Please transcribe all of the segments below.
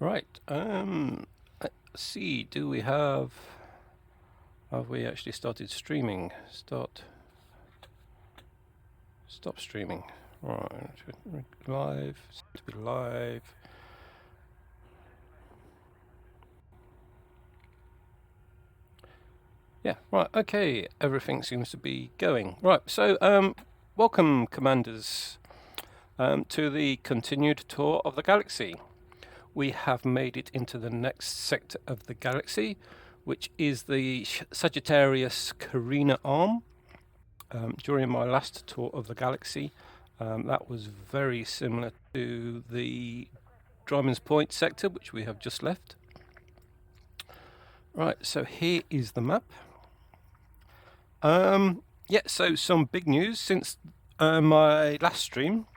Right. Let's see. Do we have we actually started streaming? Stop streaming. Right. Live. To be live. Yeah. Right. Okay. Everything seems to be going right. So, welcome, commanders, to the continued tour of the galaxy. We have made it into the next sector of the galaxy, which is the Sagittarius-Carina arm. During my last tour of the galaxy, that was very similar to the Dragon's Point sector, which we have just left. Right, so here is the map. Yeah, so some big news since my last stream.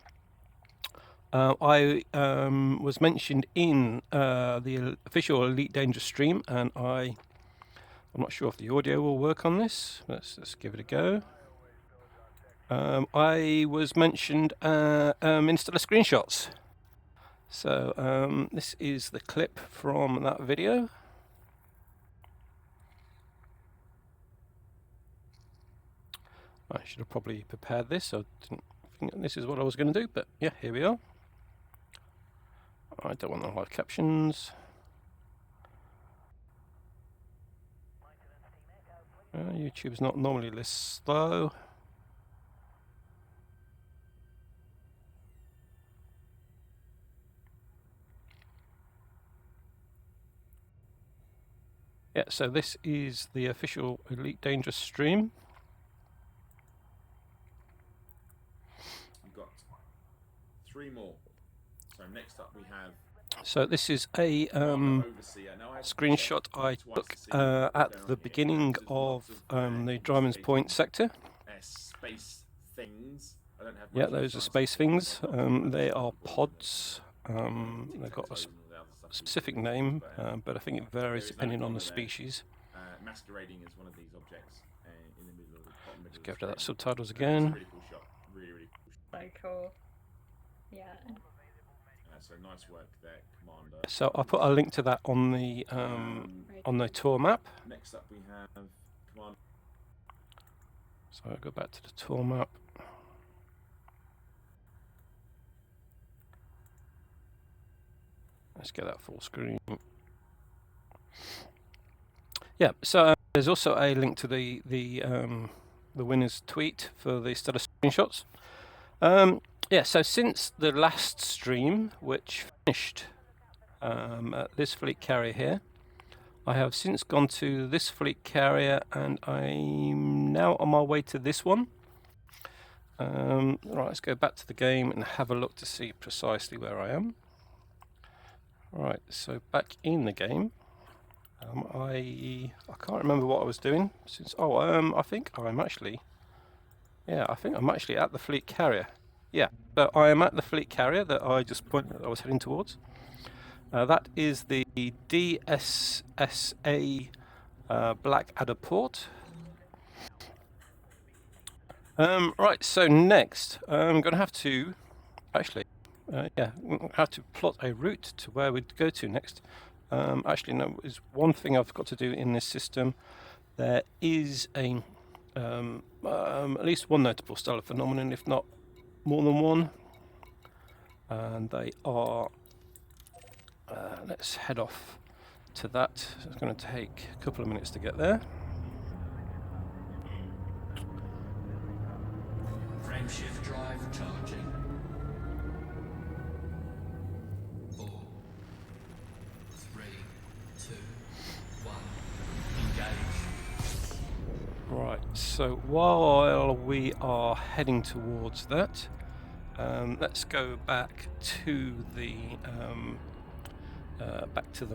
I was mentioned in the official Elite Danger stream, and I'm not sure if the audio will work on this. Let's give it a go. I was mentioned in Stellar Screenshots. So this is the clip from that video. I should have probably prepared this. I didn't think this is what I was going to do, but yeah, here we are. I don't want the live captions. YouTube's not normally this slow. Yeah, so this is the official Elite Dangerous stream. You've got 3 more. So next up we have. So this is a screenshot I took at the beginning of the Dragon's Point sector. Space things. I don't have yeah, those are space things. They are pods. They've got a specific name, but I think it varies depending on the species. Masquerading as one of these objects in the middle of the bottom. Let's go to that subtitles again. Really cool shot. Really cool shot. So cool. Yeah. So nice work there, Commander. So I'll put a link to that on the tour map. Next up we have Commander. So I'll go back to the tour map. Let's get that full screen. Yeah, so there's also a link to the winner's tweet for the Stellar Screenshots. Yeah, so since the last stream, which finished at this fleet carrier here, I have since gone to this fleet carrier, and I'm now on my way to this one. Right, let's go back to the game and have a look to see precisely where I am. Right, so back in the game, I can't remember what I was doing since. I think I'm actually, I think I'm actually at the fleet carrier. Yeah, so I am at the fleet carrier that I just pointed. I was heading towards. That is the DSSA Blackadder port. Right, so next I'm going to have to actually. Have to plot a route to where we'd go to next. Actually, no, there's one thing I've got to do in this system. There is a at least one notable stellar phenomenon, if not more than one, and they are. Let's head off to that. It's going to take a couple of minutes to get there. Frameshift drive charging. 4, 3, 2, 1. Engage. Right, so while we are heading towards that, let's go back to the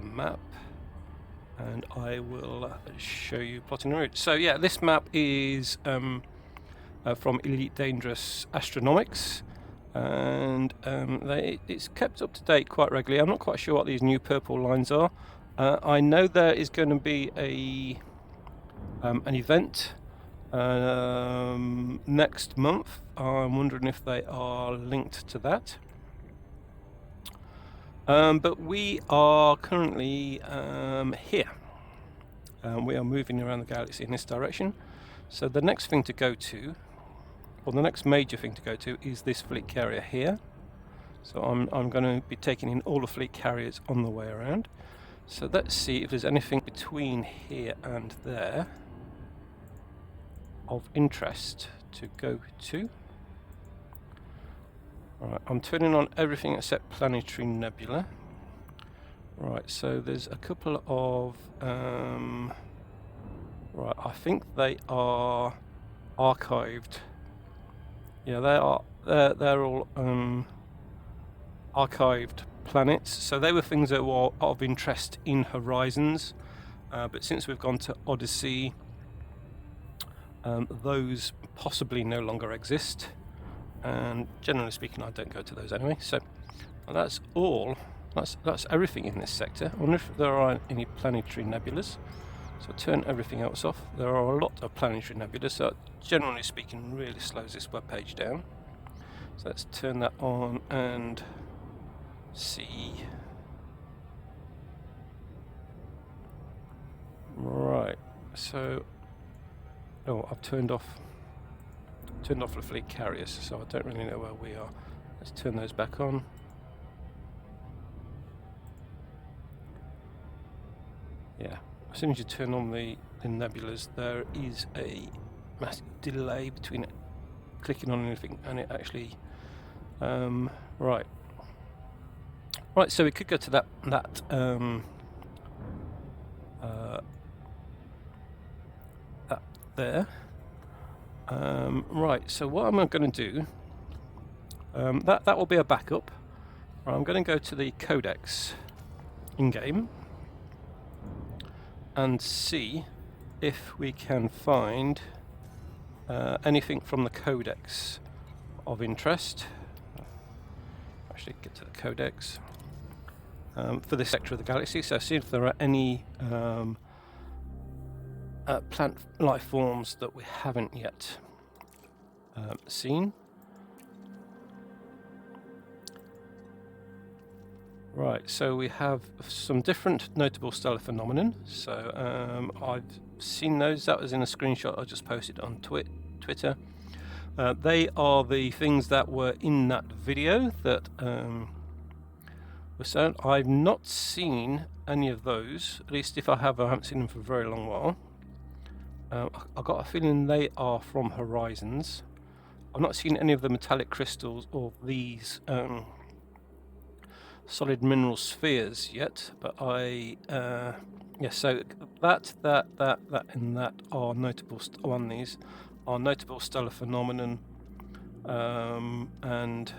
map, and I will show you plotting the route. So yeah, this map is from Elite Dangerous Astronomics, and it's kept up to date quite regularly. I'm not quite sure what these new purple lines are. I know there is going to be an event next month. I'm wondering if they are linked to that. But we are currently here. We are moving around the galaxy in this direction. So the next thing to go to, or the next major thing to go to, is this fleet carrier here. So I'm going to be taking in all the fleet carriers on the way around. So let's see if there's anything between here and there of interest to go to. Alright, I'm turning on everything except planetary nebula. Right, so there's a couple of right, I think they are archived. Yeah, they're all archived planets. So they were things that were of interest in Horizons, but since we've gone to Odyssey, those possibly no longer exist. And generally speaking, I don't go to those anyway. So that's all. That's everything in this sector. I wonder if there are any planetary nebulas. So turn everything else off. There are a lot of planetary nebulas, so generally speaking really slows this web page down. So let's turn that on and see. Right, so I've turned off the fleet carriers, so I don't really know where we are. Let's turn those back on. Yeah, as soon as you turn on the nebulas, there is a massive delay between clicking on anything and it actually right, so we could go to that there. Right, so what am I going to do, that will be a backup. Right, I'm going to go to the codex in-game and see if we can find anything from the codex of interest. Actually get to the codex for this sector of the galaxy, so see if there are any plant life forms that we haven't yet seen. Right, so we have some different notable stellar phenomenon. So I've seen those. That was in a screenshot I just posted on Twitter. They are the things that were in that video that were shown. I've not seen any of those. At least if I have, I haven't seen them for a very long while. I've got a feeling they are from Horizons. I've not seen any of the metallic crystals or these solid mineral spheres yet, but so that and that are notable on these are notable stellar phenomenon, and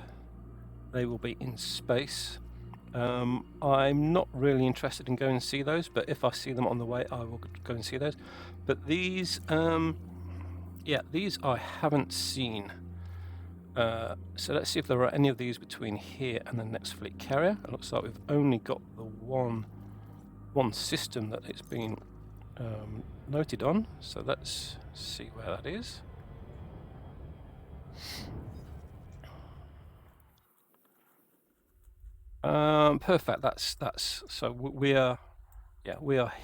they will be in space. I'm not really interested in going to see those, but if I see them on the way, I will go and see those. But these, these I haven't seen. So let's see if there are any of these between here and the next fleet carrier. It looks like we've only got the one system that it's been noted on. So let's see where that is. Perfect. That's so we are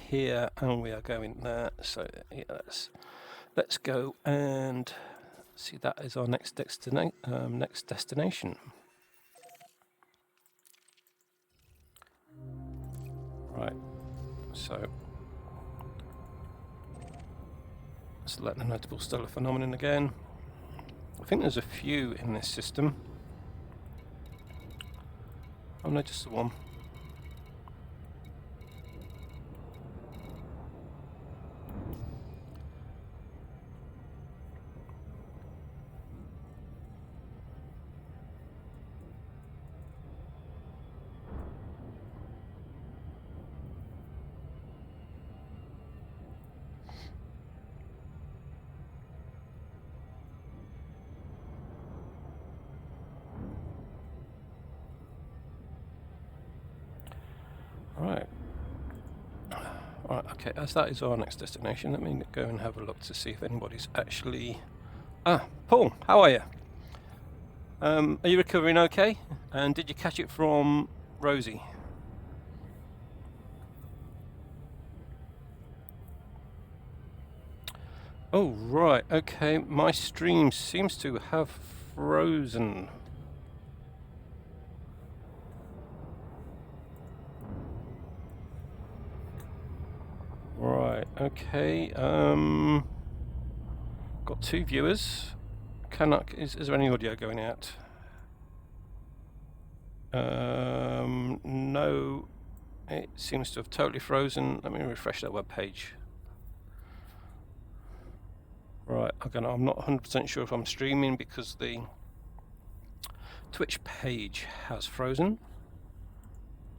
here and we are going there. So yeah, let's go and see. That is our next destination. Right. So select the notable stellar phenomenon again. I think there's a few in this system. Oh no, just the one. Right. Right, okay, as that is our next destination, let me go and have a look to see if anybody's actually... Paul, how are you? Are you recovering okay? And did you catch it from Rosie? Oh, right, okay, my stream seems to have frozen. Right, okay, got 2 viewers. Is there any audio going out? No, it seems to have totally frozen. Let me refresh that web page. Right, again, I'm not 100% sure if I'm streaming because the Twitch page has frozen.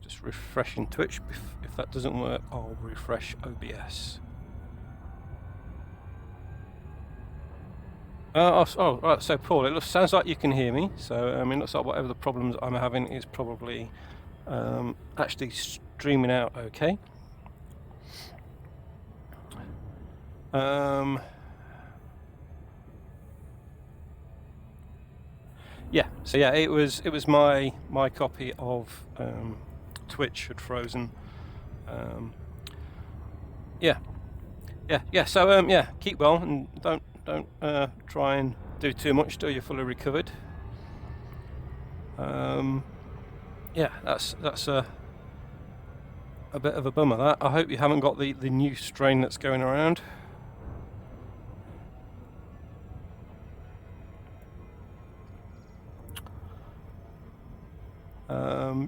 Just refreshing Twitch. If that doesn't work, I'll refresh OBS. Right, so Paul, it sounds like you can hear me. So, it looks like whatever the problems I'm having is probably actually streaming out okay. Yeah, so yeah, it was my copy of Twitch had frozen. Yeah. So yeah, keep well and don't try and do too much till you're fully recovered. Yeah, that's a bit of a bummer. That I hope you haven't got the new strain that's going around.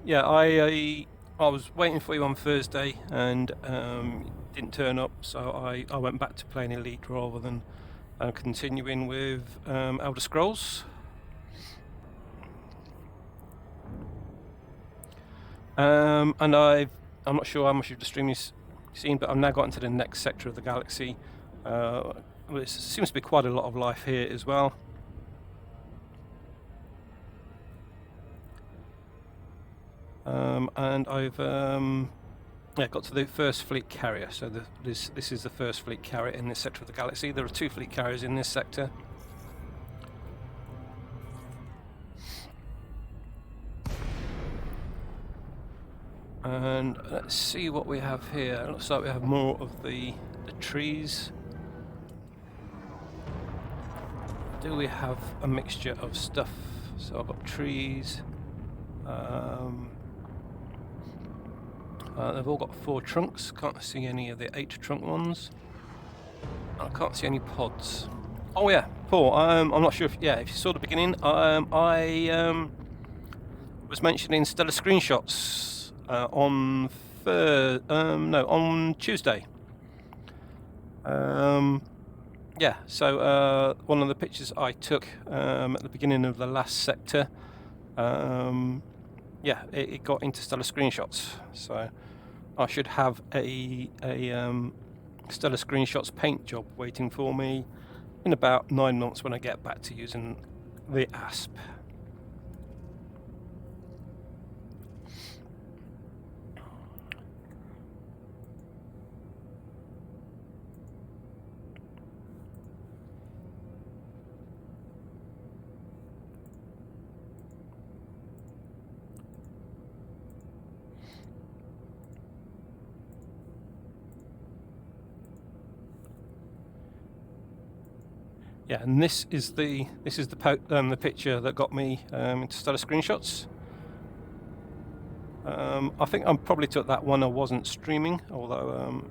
Yeah, I was waiting for you on Thursday and didn't turn up, so I went back to playing Elite rather than continuing with Elder Scrolls. And I'm not sure how much of the stream you've seen, but I've now got into the next sector of the galaxy. There seems to be quite a lot of life here as well. And I've got to the first fleet carrier. So this is the first fleet carrier in this sector of the galaxy. There are 2 fleet carriers in this sector. And let's see what we have here. It looks like we have more of the trees. Do we have a mixture of stuff? So I've got trees. They've all got 4 trunks. Can't see any of the 8 trunk ones. I can't see any pods. Oh yeah, Paul. I'm not sure if you saw the beginning. I was mentioning stellar screenshots on Tuesday. Yeah, so one of the pictures I took at the beginning of the last sector, yeah, it got into stellar screenshots. So I should have a stellar screenshots paint job waiting for me in about 9 months when I get back to using the ASP. Yeah, and this is the picture that got me into stellar screenshots. I think I probably took that one. I wasn't streaming, although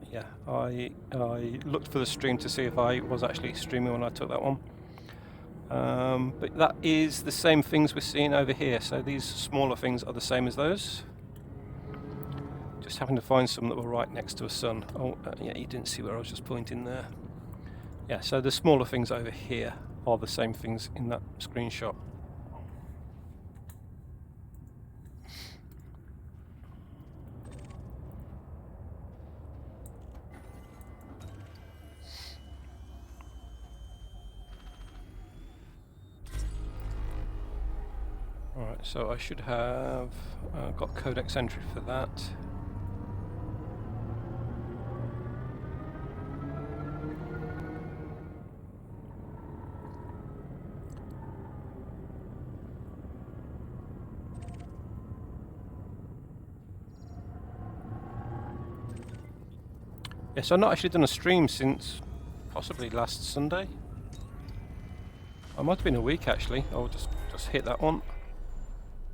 yeah, I looked for the stream to see if I was actually streaming when I took that one. But that is the same things we're seeing over here. So these smaller things are the same as those. Just happened to find some that were right next to a sun. Oh, yeah, you didn't see where I was just pointing there. Yeah, so the smaller things over here are the same things in that screenshot. Alright, so I should have got codex entry for that. Yes, I've not actually done a stream since possibly last Sunday. I might have been a week actually. I'll just hit that one.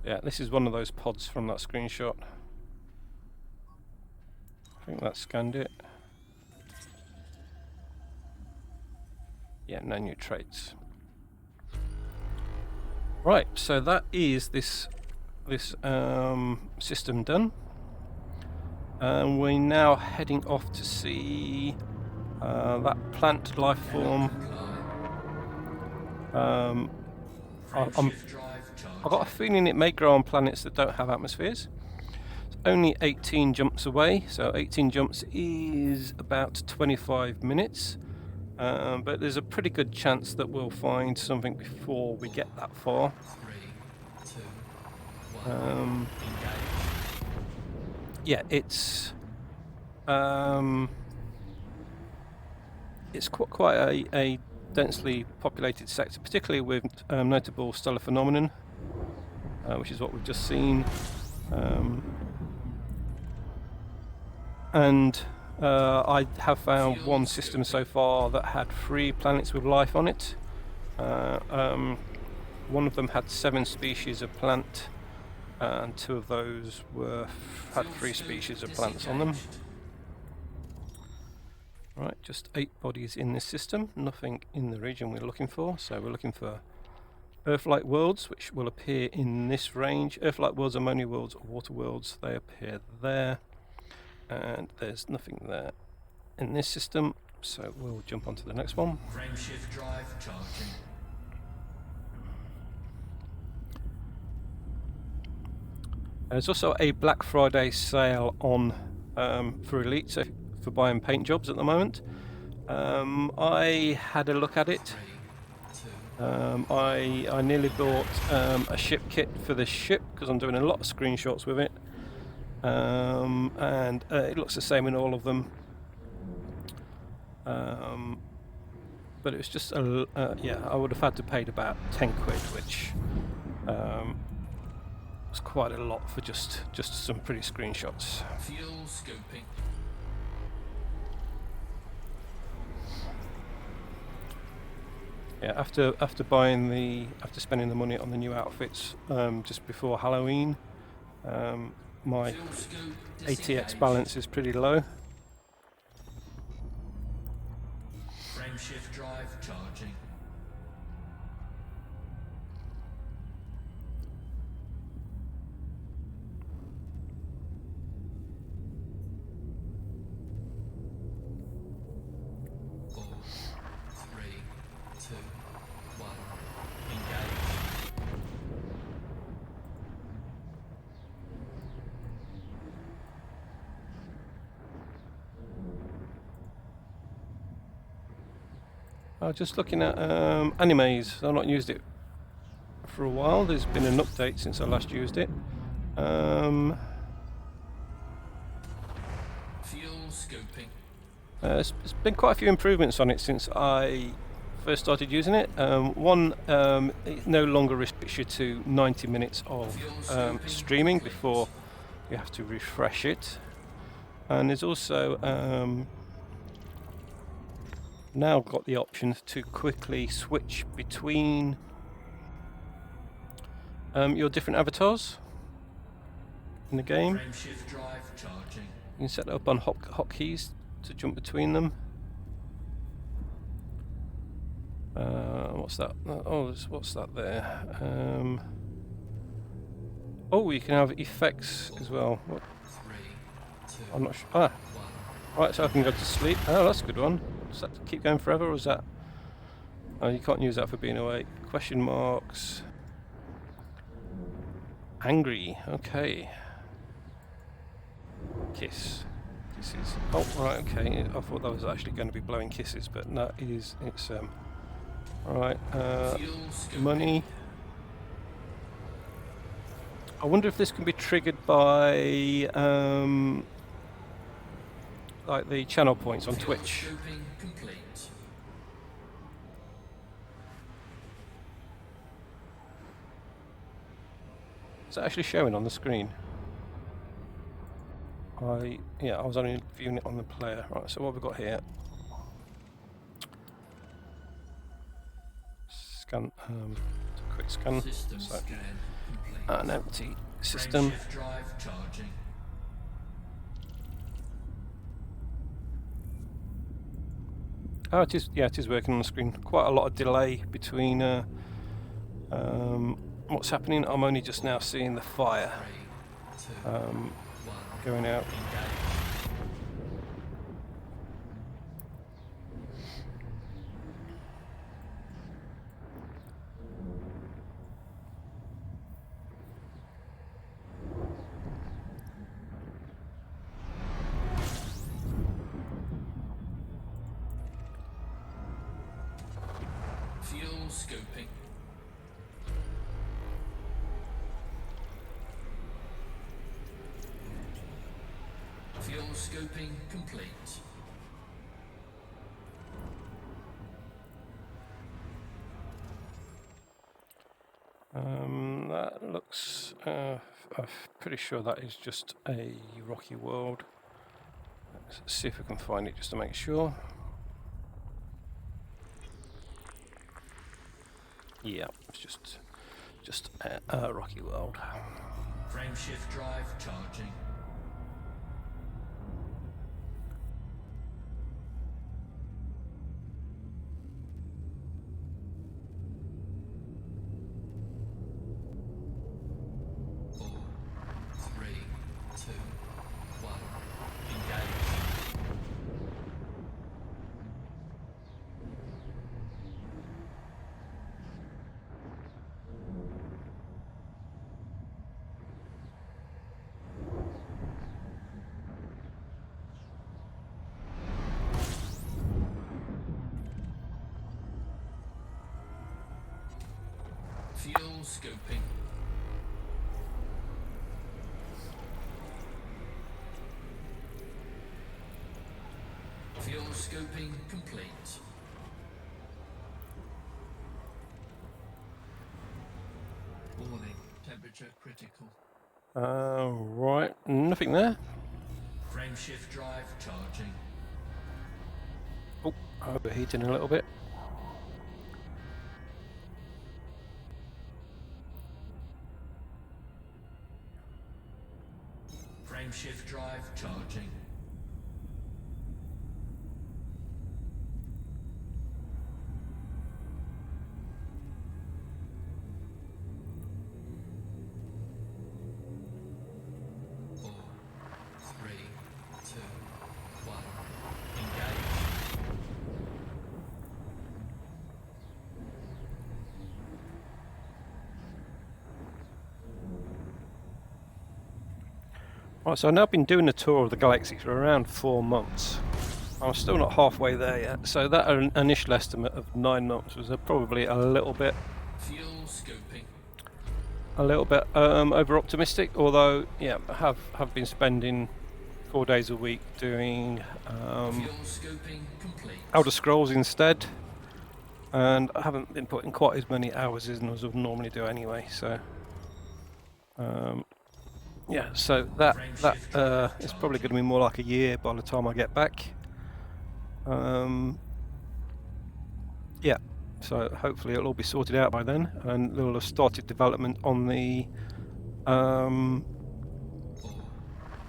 Yeah, this is one of those pods from that screenshot. I think that scanned it. Yeah, no new traits. Right, so that is this system done. And we're now heading off to see that plant life form. I've got a feeling it may grow on planets that don't have atmospheres. It's only 18 jumps away, so 18 jumps is about 25 minutes. But there's a pretty good chance that we'll find something before we get that far. 3, 2, 1. Yeah, it's quite a densely populated sector, particularly with notable stellar phenomenon, which is what we've just seen. And I have found one system so far that had 3 planets with life on it. One of them had 7 species of plant, and 2 of those had 3 species of plants on them. Right, just 8 bodies in this system, nothing in the region we're looking for. So we're looking for Earth-like worlds, which will appear in this range. Earth-like worlds, ammonia worlds, or water worlds, they appear there. And there's nothing there in this system, so we'll jump on to the next one. Frameshift drive charging. There's also a Black Friday sale on for Elite, so for buying paint jobs at the moment. I had a look at it. 3, 2. I nearly bought a ship kit for this ship because I'm doing a lot of screenshots with it. And it looks the same in all of them. But it was just yeah, I would have had to pay about 10 quid, which was quite a lot for just some pretty screenshots. Fuel scoping. Yeah, after spending the money on the new outfits just before Halloween, my Fuel scope ATX disengaged. balance is pretty low. Frameshift drive charging. Four, 3, 2, 1. Engage. I was just looking at animes. I've not used it for a while. There's been an update since I last used it. Fuel scoping. There's been quite a few improvements on it since I first started using it. One, it no longer restricts you to 90 minutes of streaming before you have to refresh it. And there's also now got the option to quickly switch between your different avatars in the game. Frameshift drive charging. You can set it up on hotkeys to jump between them. What's that? Oh, what's that there? Oh, you can have effects as well. What? 3, 2, I'm not sure. Ah, 1. right, so I can go to sleep. Oh, that's a good one. Does that keep going forever, or is that... Oh, you can't use that for being awake. Question marks. Angry, okay. Kiss. Kisses. Oh, right, okay. I thought that was actually going to be blowing kisses, but no, it's right, Fuel scoping. money. I wonder if this can be triggered by like the channel points on Fuel Twitch. scoping complete. Is that actually showing on the screen? Yeah, I was only viewing it on the player. Right, so what have we got here? scan, quick scan. System So scan complete. an empty system. Frameshift drive charging. Oh, it is. Yeah, it is working on the screen. Quite a lot of delay between what's happening. I'm only just now seeing the fire 3, 2, 1. going out. Engage. Fuel scoping. Fuel scoping complete. That looks. I'm pretty sure that is just a rocky world. Let's see if we can find it just to make sure. Yeah, it's just a rocky world. Frameshift drive charging. Four, three, two, one. Engage. Fuel scoping. Fuel scoping complete. Warning, temperature critical. Right, nothing there. Frameshift drive charging. Oh, overheating a little bit. Frameshift drive charging. Four, three, two, one. Engage. Right, so I've now been doing the tour of the galaxy for around 4 months. I'm still not halfway there yet, so that initial estimate of 9 months was probably a little bit Fuel scoping. over optimistic. Although, yeah, I have been spending 4 days a week doing Fuel scoping complete. Elder Scrolls instead, and I haven't been putting quite as many hours in as I would normally do anyway. So, yeah, so that is probably going to be more like a year by the time I get back. Yeah, so hopefully it'll all be sorted out by then, and they'll have started development on the Four,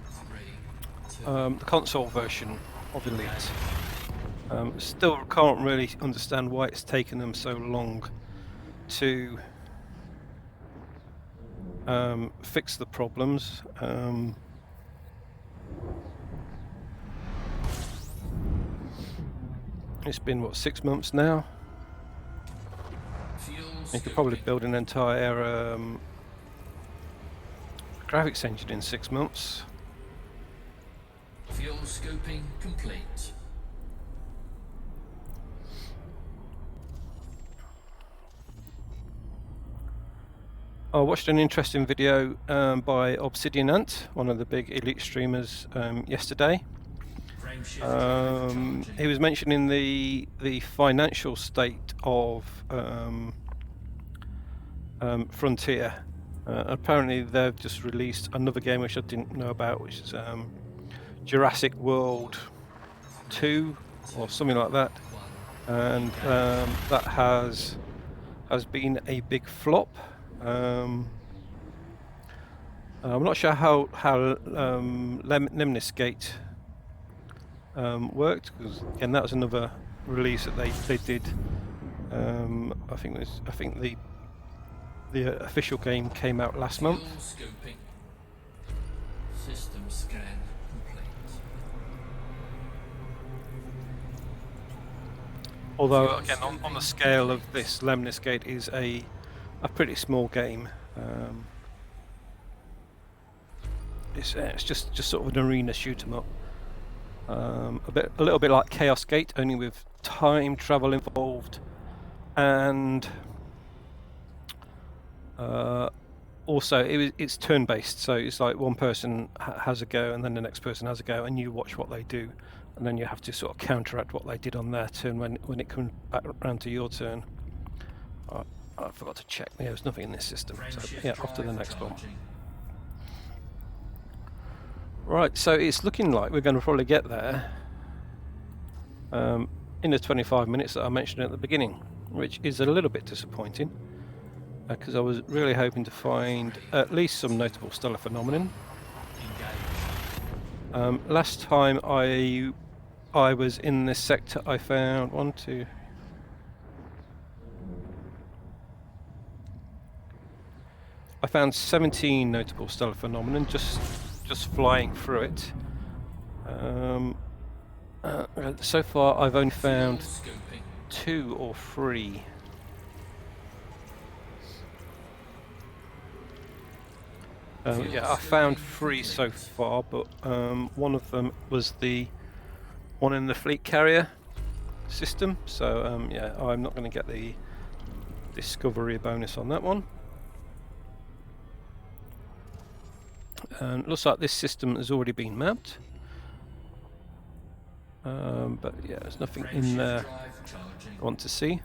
three, two. the console version of Elite. Still can't really understand why it's taken them so long to fix the problems. It's been, what, 6 months now? Fuel You could probably scoping. build an entire graphics engine in 6 months. Fuel scoping complete. I watched an interesting video by Obsidian Ant, one of the big Elite streamers, yesterday. Frameshift drive charging. He was mentioning the financial state of Frontier. Apparently they've just released another game which I didn't know about, which is Jurassic World 2 or something like that, and that has has been a big flop. I'm not sure how Lemnis Gate worked, because again that was another release that they did. I think the official game came out last Fuel month. scoping. System scan complete. Although again on the scale of this, Lemnis Gate is a pretty small game. It's just sort of an arena shoot 'em up. A little bit like Chaos Gate, only with time travel involved, and also it's turn-based. So it's like one person has a go, and then the next person has a go, and you watch what they do, and then you have to sort of counteract what they did on their turn when it comes back around to your turn. I forgot to check. Yeah, there's nothing in this system. So yeah, off to the next one. Right, so it's looking like we're going to probably get there in the 25 minutes that I mentioned at the beginning, which is a little bit disappointing, because I was really hoping to find at least some notable stellar phenomenon. Last time I was in this sector, I found I found 17 notable stellar phenomenon just flying through it. So far I've only found 2 or 3. Yeah, I found 3 so far, but one of them was the one in the fleet carrier system, so yeah, I'm not going to get the discovery bonus on that one. And looks like this system has already been mapped, but yeah, there's nothing in there I want to see.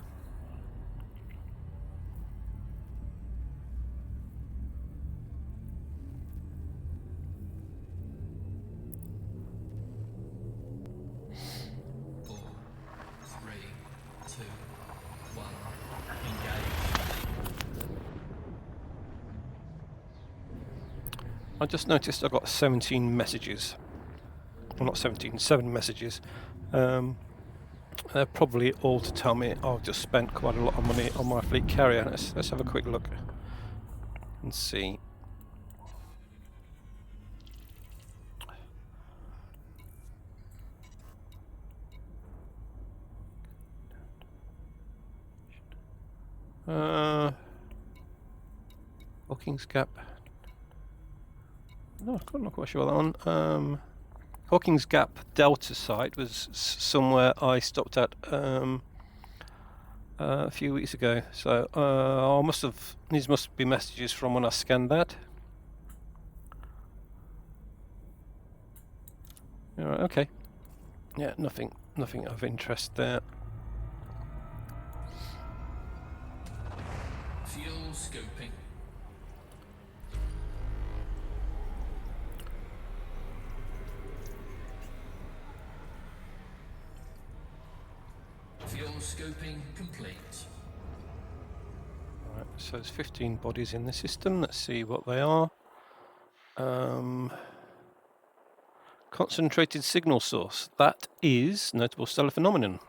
I just noticed I got 17 messages. Well, not 17, 7 messages. They're probably all to tell me I've just spent quite a lot of money on my fleet carrier. Let's have a quick look and see. Hawkins Gap. No, I'm not quite sure that one. Hawkins Gap Delta site was somewhere I stopped at a few weeks ago. So these must be messages from when I scanned that. Alright, okay. Yeah, nothing of interest there. Fuel scoping. Fuel scoping complete. Alright, so there's 15 bodies in the system. Let's see what they are. Concentrated signal source. That is notable stellar phenomenon.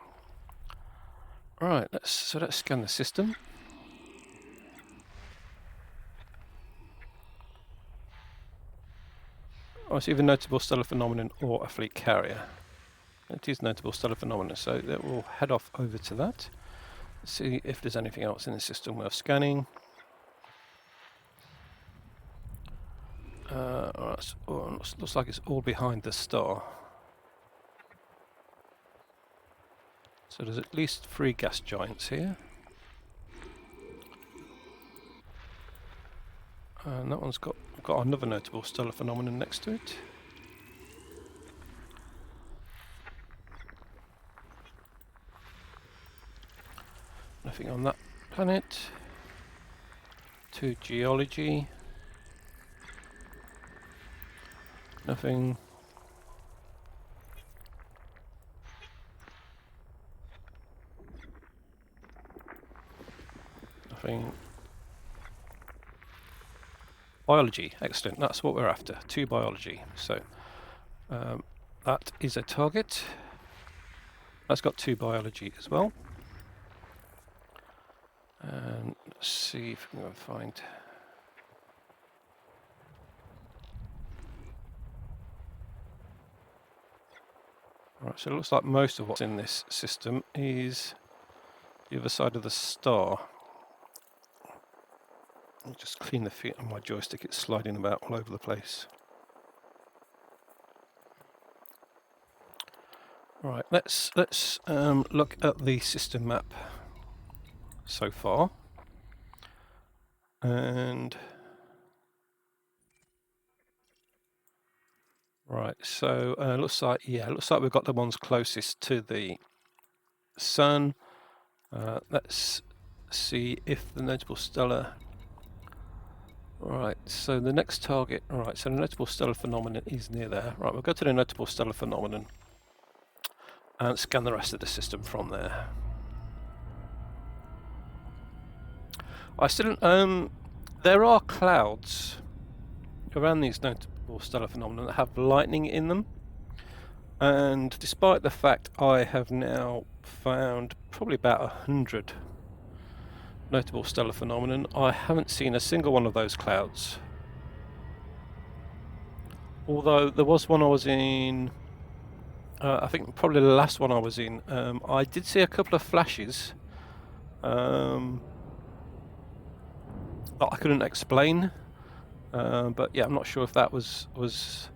Right, let's scan the system. Oh, it's either notable stellar phenomenon or a fleet carrier. It is notable stellar phenomenon, so we'll head off over to that. See if there's anything else in the system worth scanning. Looks like it's all behind the star. So there's at least 3 gas giants here. And that one's got another notable stellar phenomenon next to it. Nothing on that planet. 2 geology. Nothing. something. Biology, excellent. That's what we're after. 2 biology. So that is a target. That's got 2 biology as well. And let's see if we can find. Right, so it looks like most of what's in this system is the other side of the star. I'll just clean the feet on my joystick, it's sliding about all over the place. Right, let's look at the system map so far. And right, so looks like we've got the ones closest to the sun. Let's see if the notable stellar. Right, so the next target. Right, so the notable stellar phenomenon is near there. Right, we'll go to the notable stellar phenomenon and scan the rest of the system from there. I still there are clouds around these notable stellar phenomena that have lightning in them, and despite the fact I have now found probably about 100 notable stellar phenomenon, I haven't seen a single one of those clouds. Although there was one I was in, I think probably the last one I was in, I did see a couple of flashes that I couldn't explain, but yeah, I'm not sure if that was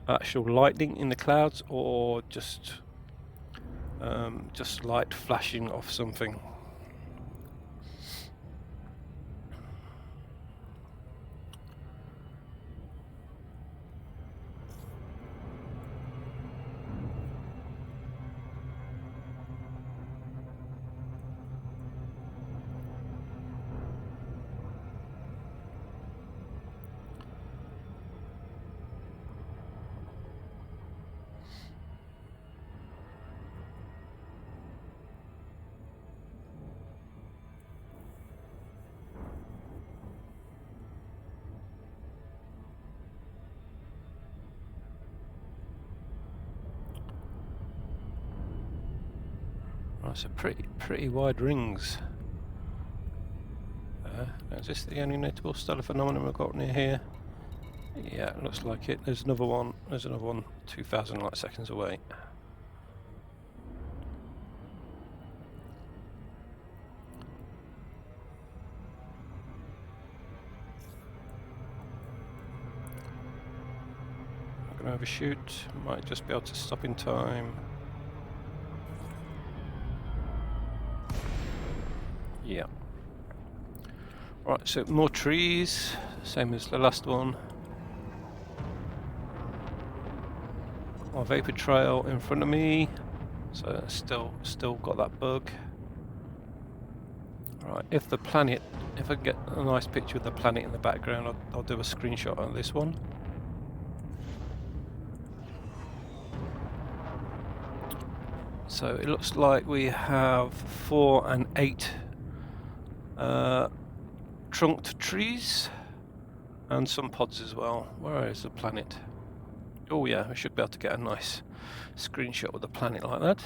actual lightning in the clouds or just light flashing off something. Right, so pretty wide rings. Is this the only notable stellar phenomenon we've got near here? Yeah, it looks like it. There's another one. 2,000 light seconds away. I'm going to overshoot. Might just be able to stop in time. Yeah. Right, so more trees, same as the last one. More vapor trail in front of me, so still got that bug. Right, if I get a nice picture of the planet in the background, I'll do a screenshot of this one. So it looks like we have 4 and 8 trunked trees and some pods as well. Where is the planet? Oh yeah, I should be able to get a nice screenshot of the planet like that.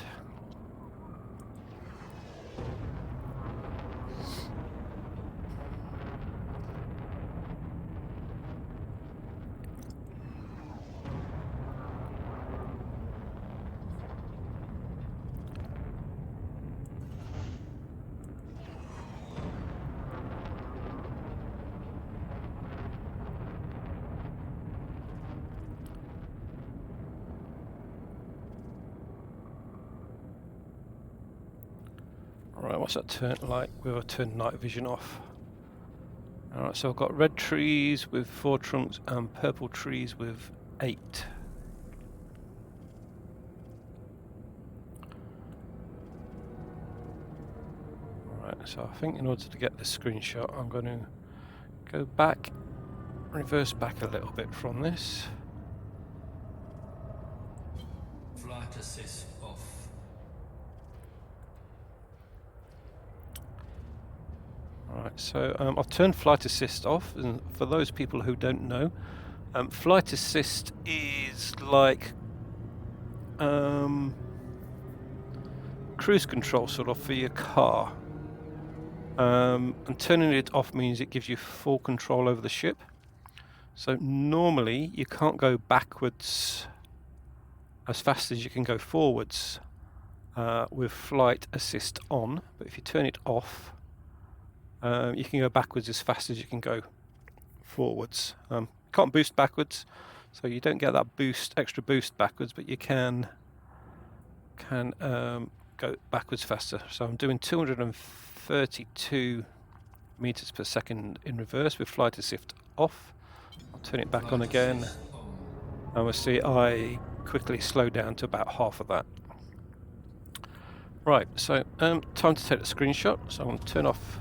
Right, what's that turn like? We'll turn night vision off. Alright, so I've got red trees with 4 trunks and purple trees with 8. Alright, so I think in order to get this screenshot, I'm going to go back, reverse back a little bit from this. Flight assist off. Right, so I've turned flight assist off, and for those people who don't know, flight assist is like cruise control sort of for your car. And turning it off means it gives you full control over the ship. So normally you can't go backwards as fast as you can go forwards with flight assist on, but if you turn it off, you can go backwards as fast as you can go forwards. Can't boost backwards, so you don't get that extra boost backwards, but you can go backwards faster. So I'm doing 232 meters per second in reverse with flight assist off. I'll turn it back on again, and we'll see I quickly slow down to about half of that. Right, so time to take the screenshot. So I'm going to turn off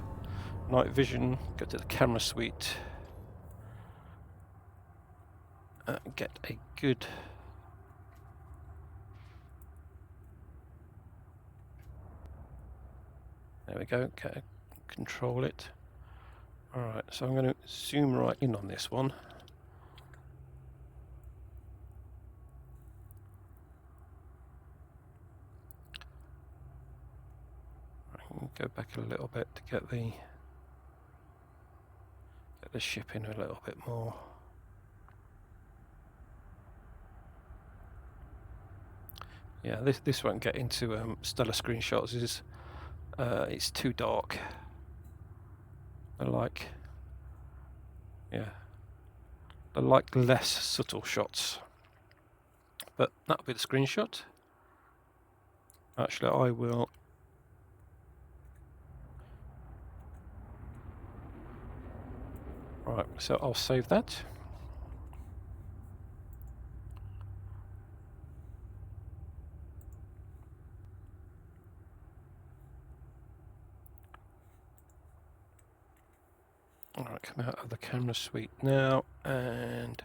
night vision, go to the camera suite, get a good there we go, control it. Alright, so I'm going to zoom right in on this one. Go back a little bit to get the ship in a little bit more. Yeah, this won't get into stellar screenshots. It's too dark. I like less subtle shots. But that'll be the screenshot. Actually, I will. Right, so I'll save that. Alright, come out of the camera suite now and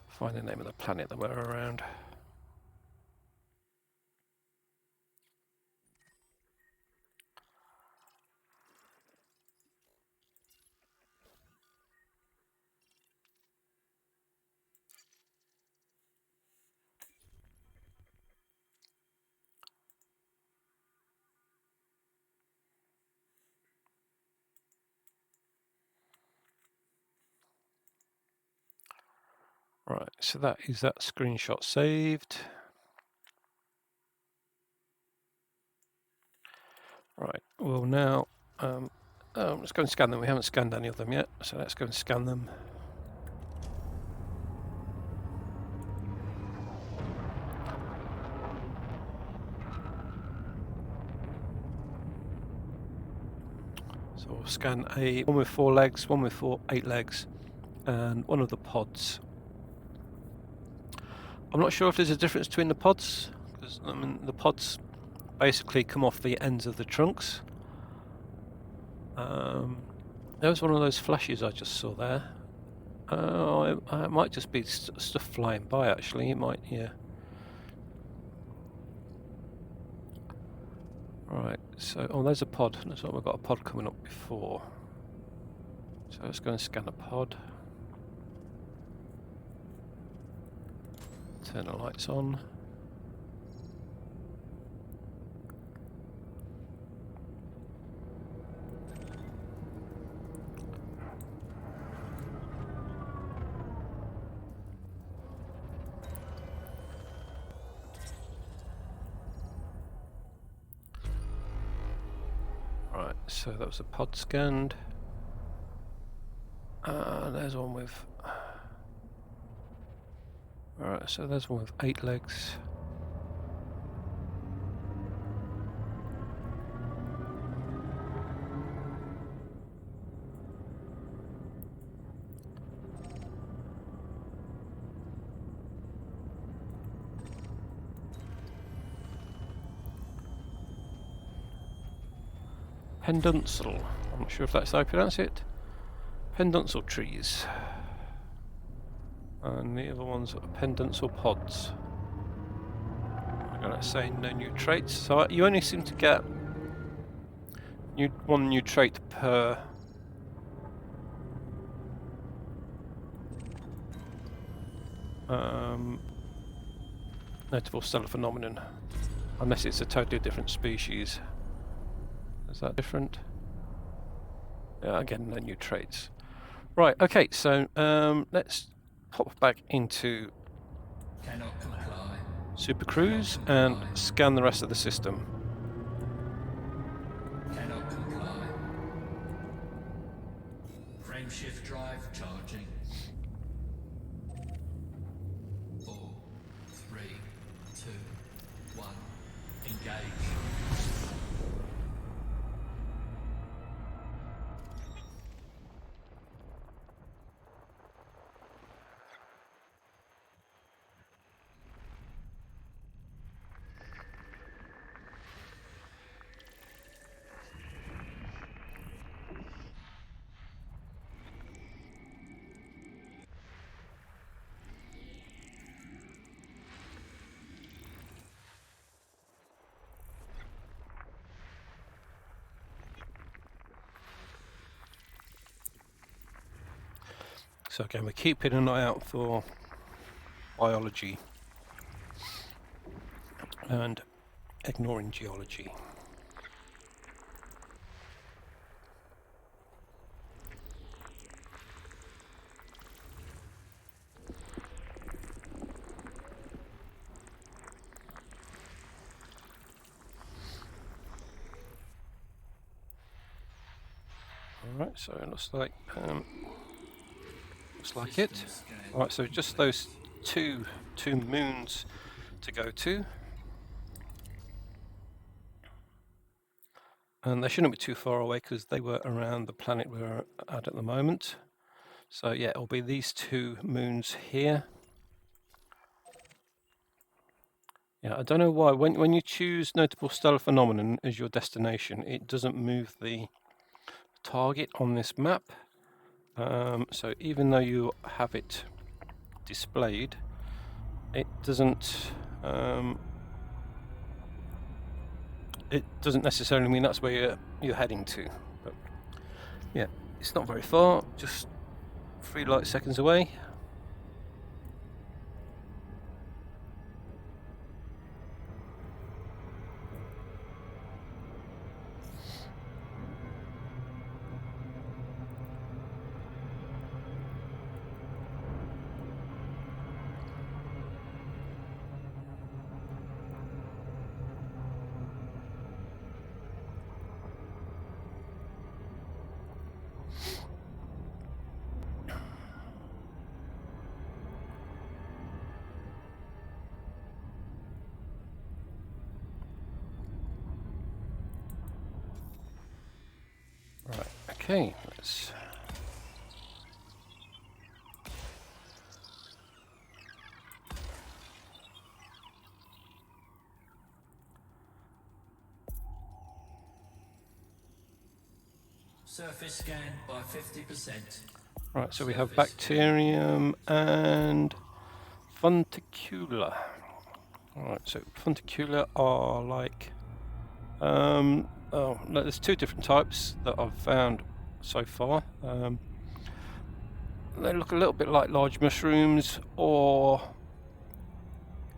find the name of the planet that we're around. Right, so that is that screenshot saved. Right, well now, let's go and scan them. We haven't scanned any of them yet, so let's go and scan them. So we'll scan one with 4 legs, one with 8 legs, and one of the pods. I'm not sure if there's a difference between the pods, because I mean the pods basically come off the ends of the trunks. There was one of those flashes I just saw there. It might just be stuff flying by actually, it might, yeah. Right, so, oh there's a pod, that's what we've got a pod coming up before. So let's go and scan a pod. Turn the lights on. Right, so that was a pod scanned. There's one with... Alright, so there's one with 8 legs. Pendunsel. I'm not sure if that's how I pronounce it. Pendunsel trees. And the other ones are pendunsel pods. I'm going to say no new traits. So you only seem to get one new trait per notable stellar phenomenon, unless it's a totally different species. Is that different? Yeah, again, no new traits. Right, okay, so let's pop back into Cannot comply. Super Cruise and scan the rest of the system. Cannot comply. Frameshift drive charging. 4, 3, 2, 1. Engage. So again, we're keeping an eye out for biology and ignoring geology. Alright, so it looks like it. System scan. Alright, so just those two moons to go to. And they shouldn't be too far away because they were around the planet we're at the moment. So yeah, it'll be these two moons here. Yeah, I don't know why. When you choose notable stellar phenomenon as your destination, it doesn't move the target on this map. So even though you have it displayed, it doesn't necessarily mean that's where you're heading to. But yeah, it's not very far, just 3 light seconds away. Right, okay, let's Surface scanned by 50%. right, so we have bacterium and funticula. Alright, so funticula are like oh no, there's 2 different types that I've found so far. They look a little bit like large mushrooms or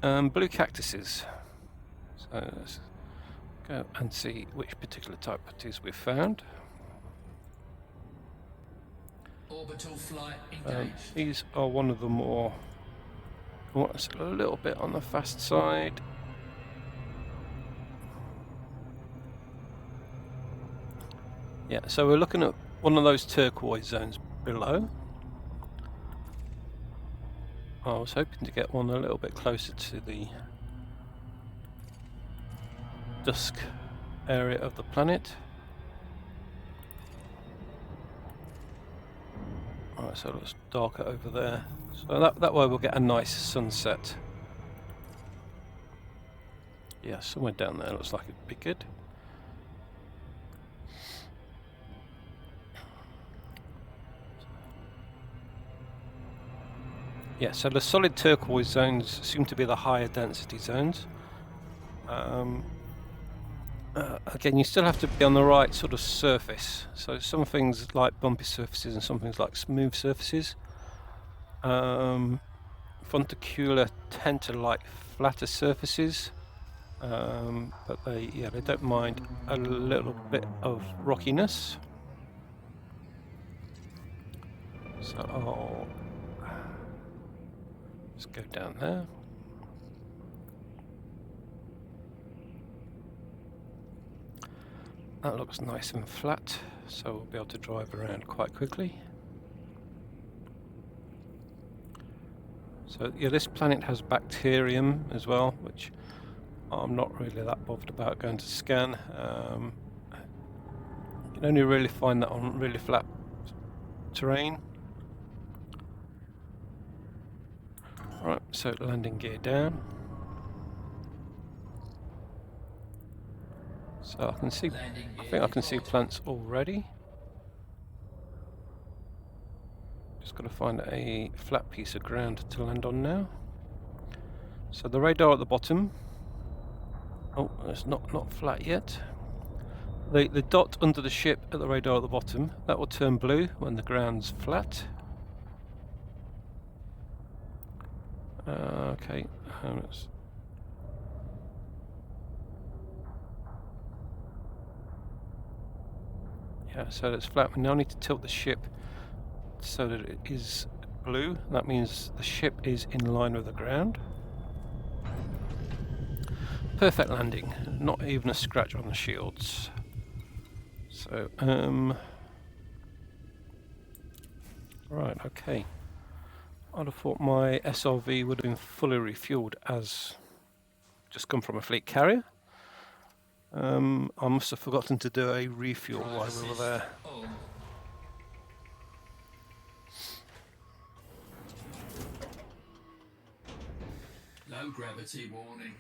blue cactuses. So let's go and see which particular type it is we've found. Orbital flight engaged. These are one of the more, what's a little bit on the fast side. Yeah, so we're looking at one of those turquoise zones below. I was hoping to get one a little bit closer to the dusk area of the planet. Alright, so it looks darker over there. So that way we'll get a nice sunset. Yeah, somewhere down there looks like it'd be good. Yeah, so the solid turquoise zones seem to be the higher density zones. Again, you still have to be on the right sort of surface. So some things like bumpy surfaces and some things like smooth surfaces. Fontacula tend to like flatter surfaces, but they don't mind a little bit of rockiness. So I'll just go down there. That looks nice and flat, so we'll be able to drive around quite quickly. So yeah, this planet has bacterium as well, which I'm not really that bothered about going to scan. You can only really find that on really flat terrain. Right, so landing gear down. So I can see, I think I can see plants already. Just got to find a flat piece of ground to land on now. So the radar at the bottom. Oh, it's not flat yet. The dot under the ship at the radar at the bottom, that will turn blue when the ground's flat. Okay. Yeah, so it's flat. We now need to tilt the ship so that it is blue. That means the ship is in line with the ground. Perfect landing. Not even a scratch on the shields. So, right, okay. I'd have thought my SRV would have been fully refueled as just come from a fleet carrier. I must have forgotten to do a refuel while we were there. Low gravity warning.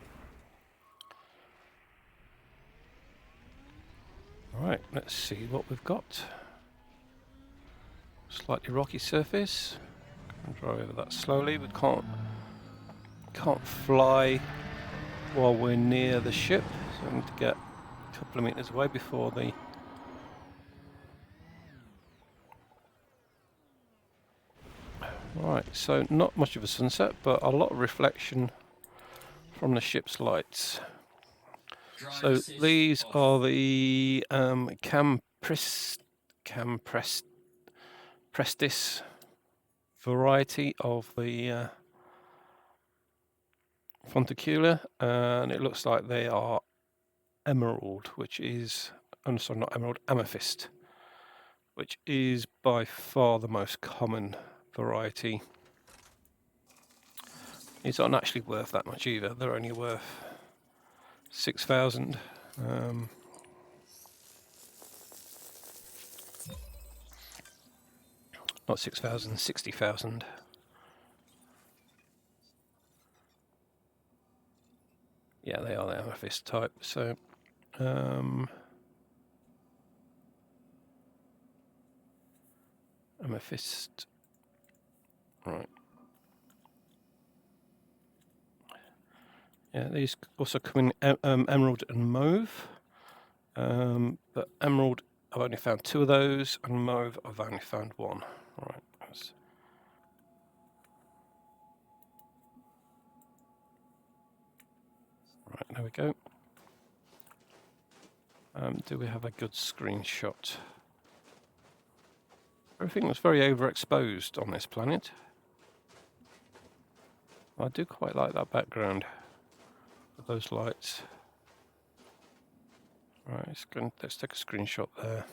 Right, let's see what we've got. Slightly rocky surface. I'll drive over that slowly. We can't fly while we're near the ship, so we need to get a couple of meters away before the right. So not much of a sunset, but a lot of reflection from the ship's lights. So these are the Prestis variety of the Fontacula, and it looks like they are emerald, which is, I'm sorry, not emerald, amethyst, which is by far the most common variety. These aren't actually worth that much either. They're only worth 6,000. Not 6,000, 60,000. Yeah, they are the amethyst type. So, amethyst, right. Yeah, these also come in emerald and mauve. But emerald, I've only found 2 of those, and mauve, I've only found 1. Right. Right, there we go. Do we have a good screenshot? Everything was very overexposed on this planet. I do quite like that background with those lights. Right, let's take a screenshot there.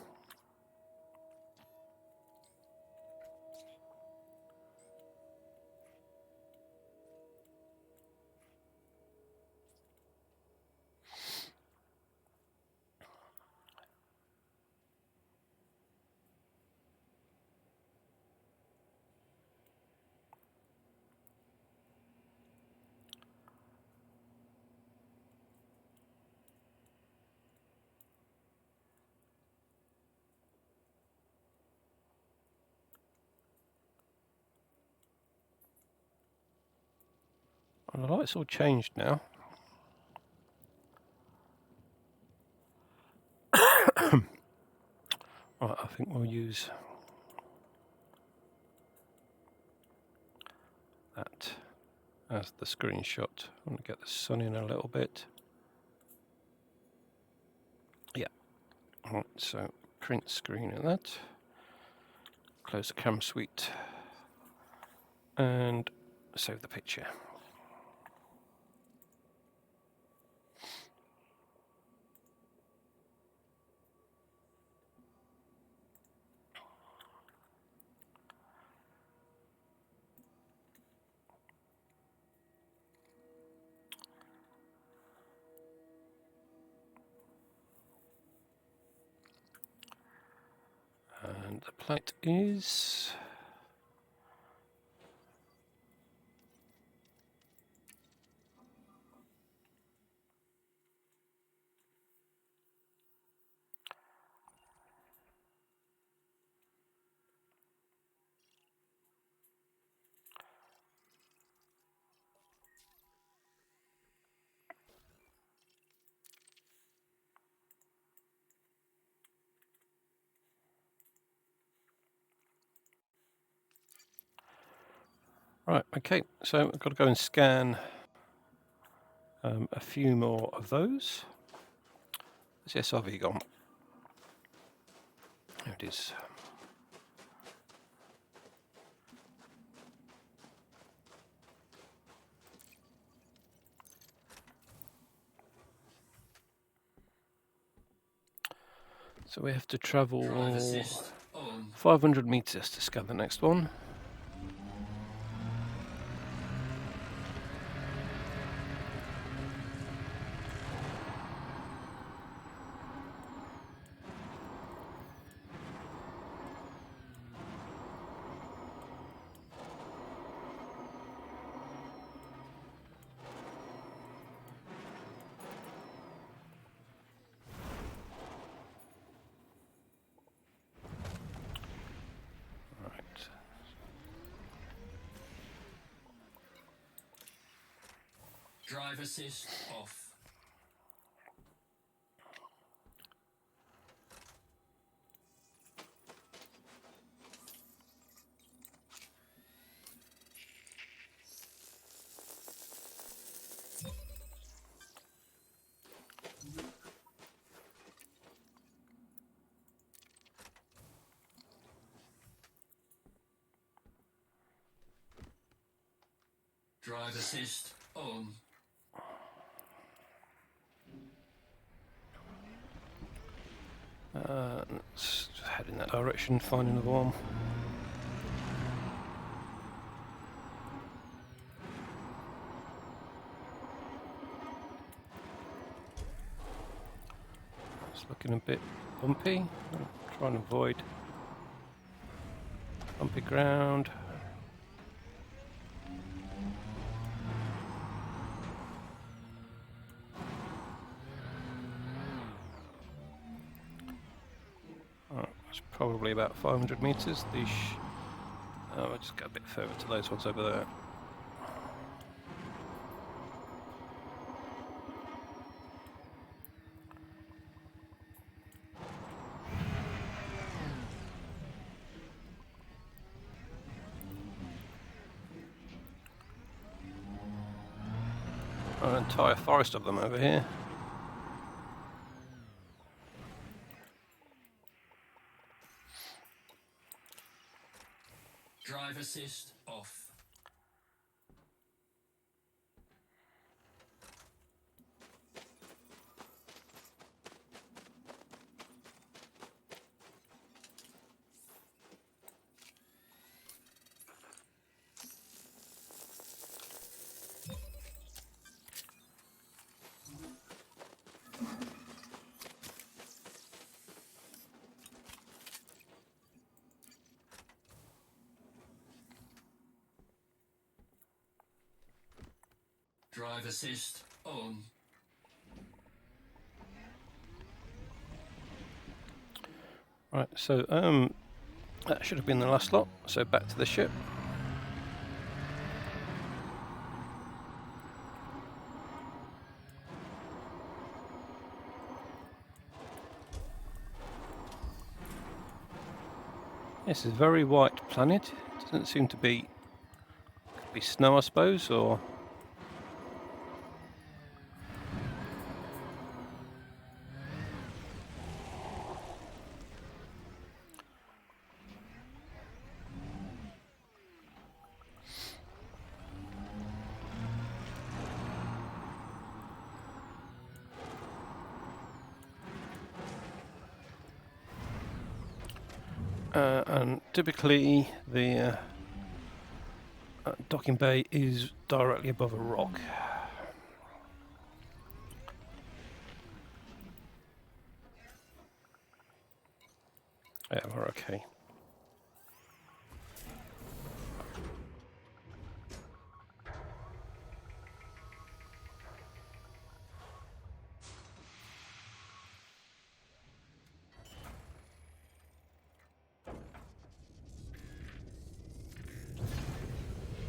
Well, the light's all changed now. Right, I think we'll use that. as the screenshot. I want to get the sun in a little bit. Yeah. Right, so print screen of that. Close the camera suite and save the picture. And the plate is right. Okay, so I've got to go and scan a few more of those. Is the SRV gone? There it is. So we have to travel Drive assist on. 500 meters to scan the next one. Right. Drive assist off. Drive assist on. Let's head in that direction, find another one. It's looking a bit bumpy. I'll try and avoid bumpy ground. It's probably about 500 meters. I'll just go a bit further to those ones over there. An entire forest of them over here. Drive assist off. Drive assist on. Right, so that should have been the last lot. So back to the ship. This is a very white planet. It doesn't seem to be, could be snow, I suppose, or And typically the docking bay is directly above a rock. Yeah, we're okay.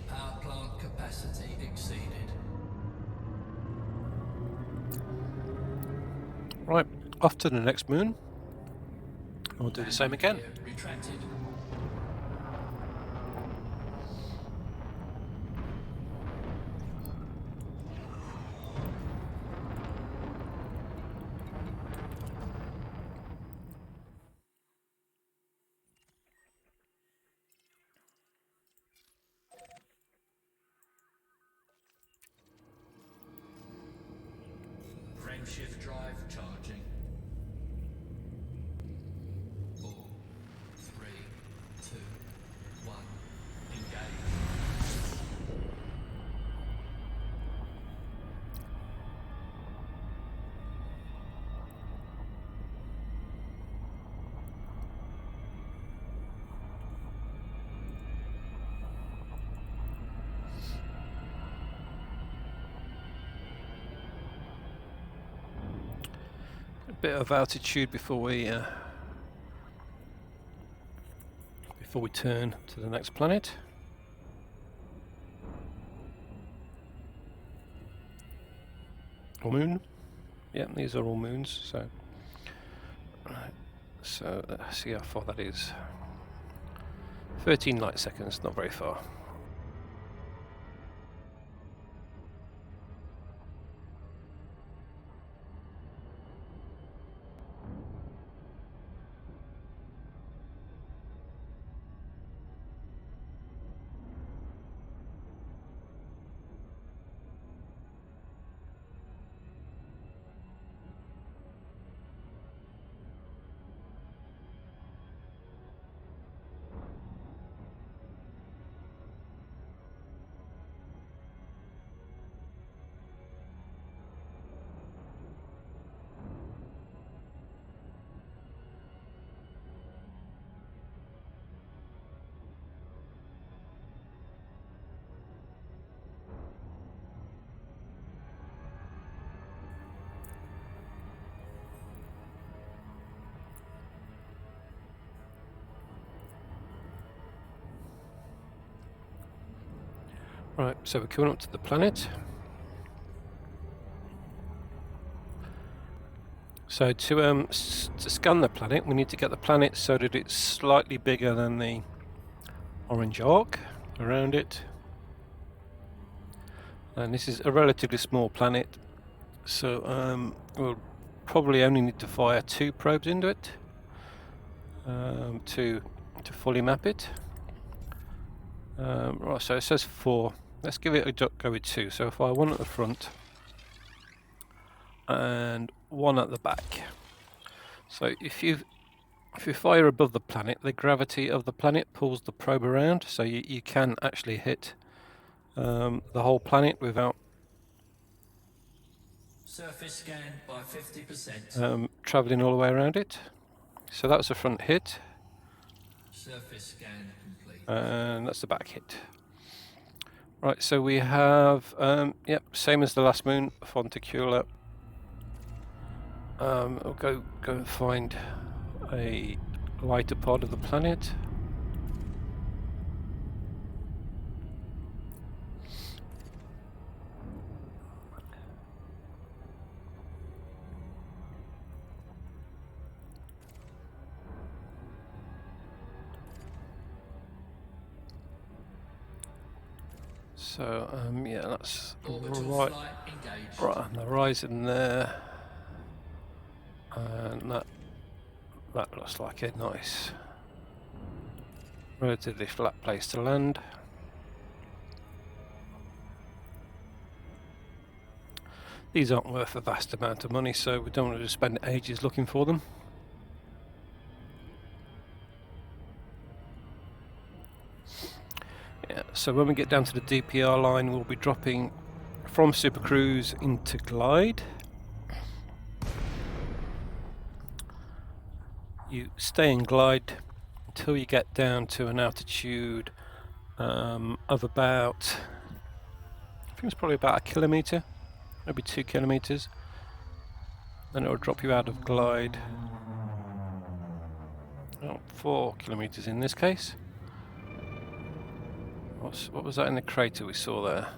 Power plant capacity exceeded. Right, off to the next moon. We'll do the same again. Gear retracted. Frameshift drive charging. 4, 3, 2, 1. Engage. A bit of altitude before we turn to the next planet. Or moon. Yeah, these are all moons. So, right. So let's see how far that is. 13 light seconds, not very far. Right, so we're coming up to the planet. So to scan the planet, we need to get the planet so that it's slightly bigger than the orange arc around it. And this is a relatively small planet, so we'll probably only need to fire 2 probes into it to fully map it. Right, so it says 4. Let's give it a go with 2. So fire 1 at the front and 1 at the back. So if you fire above the planet, the gravity of the planet pulls the probe around, so you can actually hit the whole planet without Surface scan by 50%. travelling all the way around it. So that's the front hit, Surface scan complete. and that's the back hit. Right, so we have, yep, same as the last moon, Fonticula. I'll go and find a lighter part of the planet. So, yeah, that's Orbital right, flight engaged. right on the horizon there, and that looks like a nice, relatively flat place to land. These aren't worth a vast amount of money, so we don't want to spend ages looking for them. So when we get down to the DPR line, we'll be dropping from Super Cruise into glide. You stay in glide until you get down to an altitude of about, I think it's probably about 1 kilometre, maybe 2 kilometres. Then it will drop you out of glide. Oh, 4 kilometres in this case. What was that in the crater we saw there?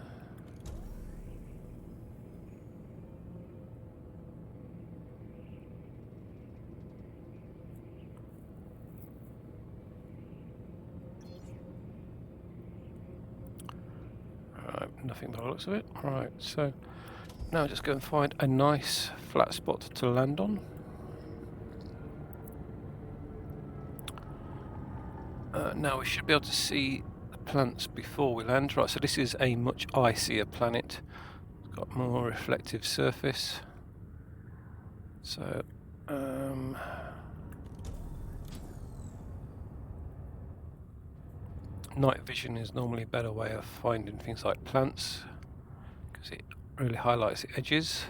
Alright, nothing by the looks of it. Right, so now just go and find a nice flat spot to land on. Now we should be able to see the plants before we land. Right, so this is a much icier planet. It's got more reflective surface. So, night vision is normally a better way of finding things like plants because it really highlights the edges.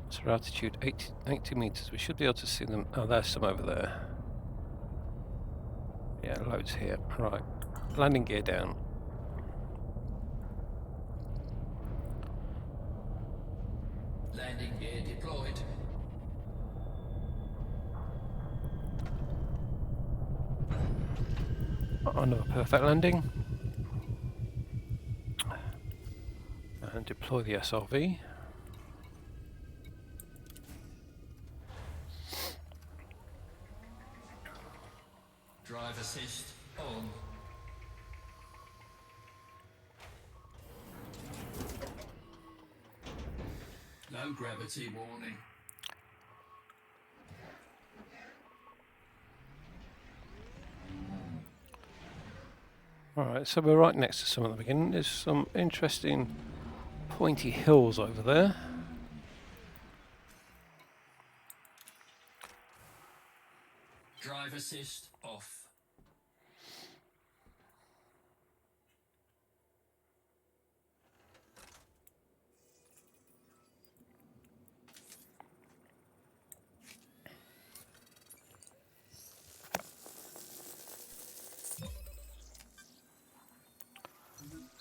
So our altitude 80 meters. We should be able to see them. Oh, there's some over there. Yeah, loads here. Right, landing gear down. Landing gear deployed. Another perfect landing. And deploy the SRV. Drive assist on. Low gravity warning. Alright, so we're right next to some at the beginning. There's some interesting pointy hills over there. Drive assist off.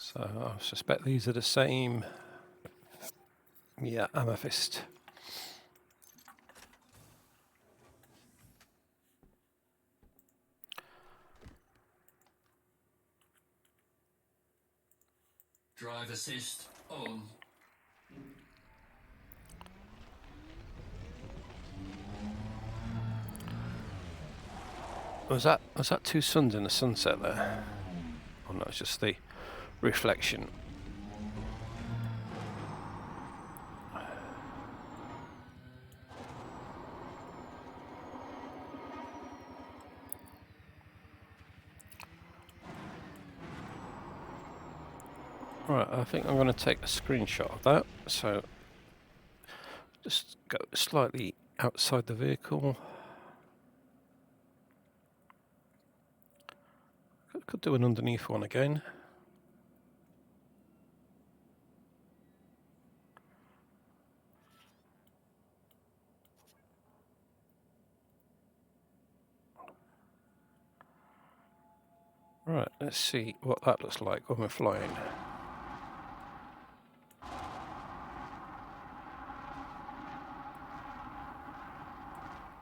So I suspect these are the same, yeah, amethyst. Drive assist on. Was that two suns in the sunset there? Oh no, it's just the reflection. Right, I think I'm going to take a screenshot of that. So just go slightly outside the vehicle. Could do an underneath one again. Right, let's see what that looks like when we're flying.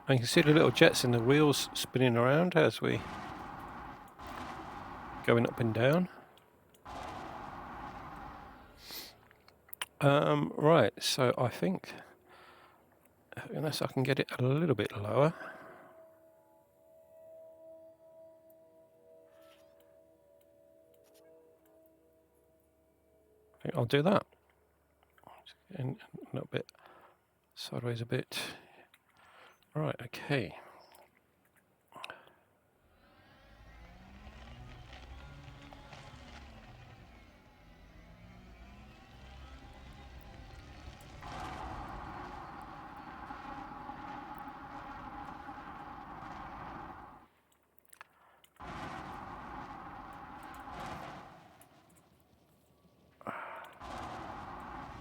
And you can see the little jets in the wheels spinning around as we going up and down. Right, so I think, unless I can get it a little bit lower. I think I'll do that. And a little bit sideways a bit. Right, okay.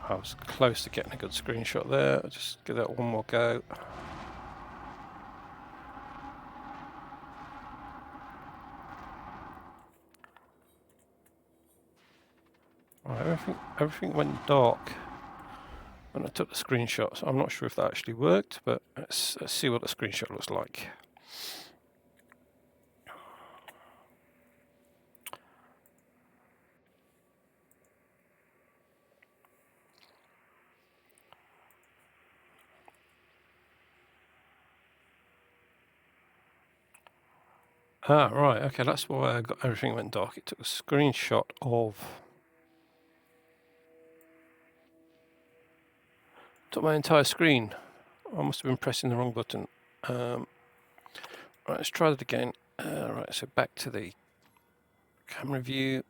I was close to getting a good screenshot there. I'll just give that one more go. Right, everything went dark when I took the screenshot, so I'm not sure if that actually worked, but let's see what the screenshot looks like. Ah, right, okay, that's why I got everything went dark. It took a screenshot of... Took my entire screen. I must have been pressing the wrong button. Right, let's try that again. Right, so back to the camera view.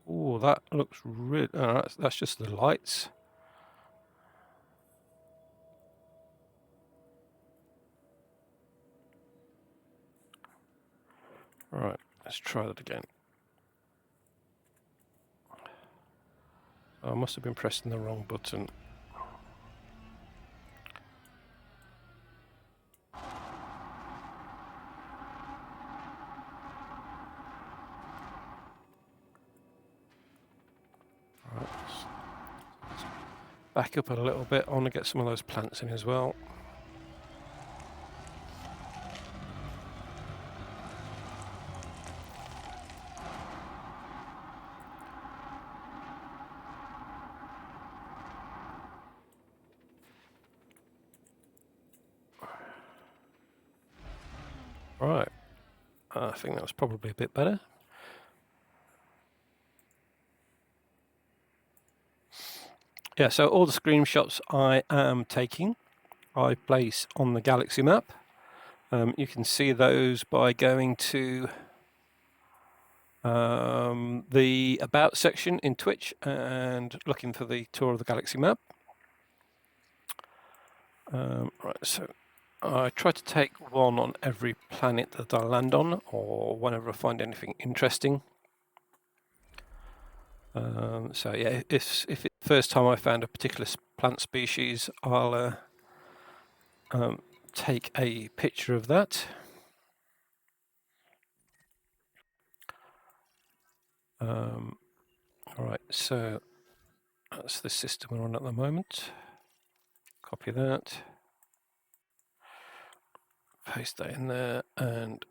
Oh, that looks really... that's just the lights. Right, let's try that again. I must have been pressing the wrong button. Right, let's back up a little bit. I want to get some of those plants in as well. Right, I think that was probably a bit better. Yeah, so all the screenshots I am taking, I place on the galaxy map. You can see those by going to the About section in Twitch and looking for the Tour of the Galaxy map. Right, so I try to take one on every planet that I land on, or whenever I find anything interesting. So yeah, if it's the first time I found a particular plant species, I'll take a picture of that. Alright, so that's the system we're on at the moment. Copy that. Paste that in there and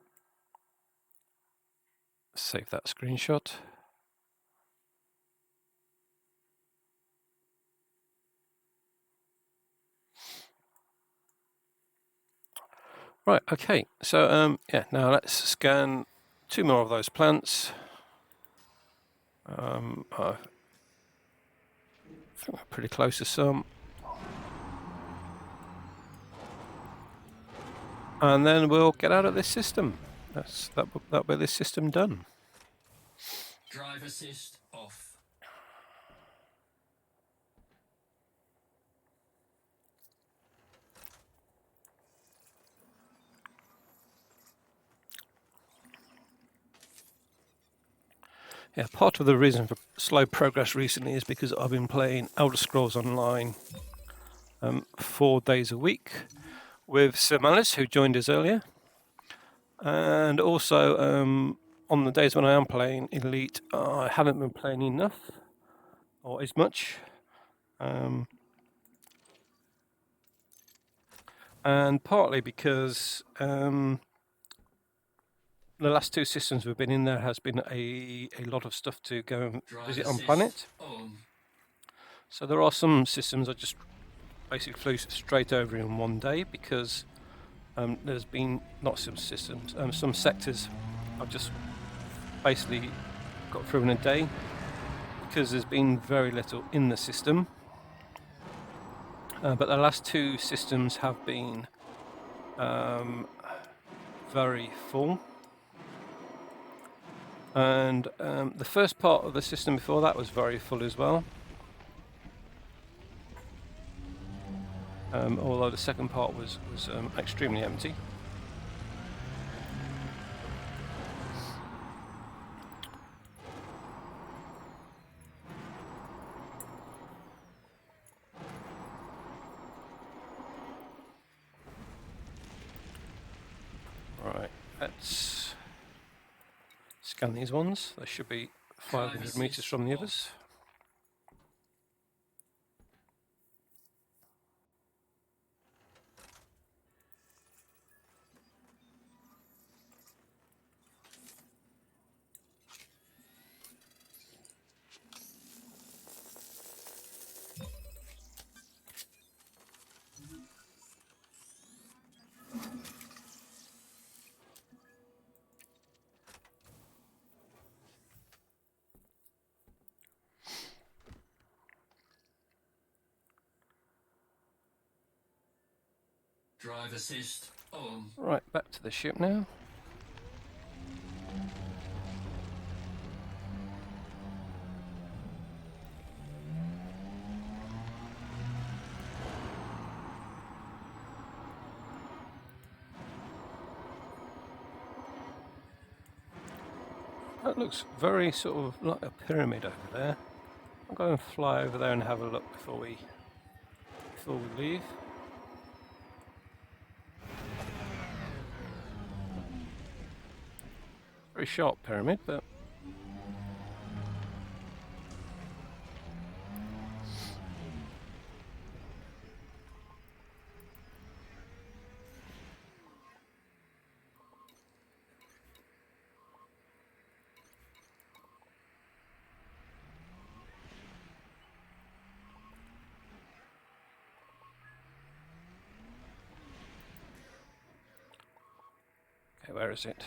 save that screenshot. Right, okay, so yeah, now let's scan 2 more of those plants. I think we're pretty close to some. And then we'll get out of this system. That'll be this system done. Drive assist off. Yeah, part of the reason for slow progress recently is because I've been playing Elder Scrolls Online 4 days a week with Sir Malice, who joined us earlier. And also, on the days when I am playing Elite, I haven't been playing enough, or as much. And partly because the last 2 systems we've been in, there has been a lot of stuff to go and visit on planet. So there are some systems I just basically flew straight over in one day because there's been not some systems, some sectors I've just basically got through in a day because there's been very little in the system. But the last 2 systems have been very full. And the first part of the system before that was very full as well. Although the second part was extremely empty. scan these ones. They should be 500 meters from the others. Drive assist on. Right, back to the ship now. That looks very sort of like a pyramid over there. I'll go and fly over there and have a look before we leave. Very sharp pyramid, but okay, where is it?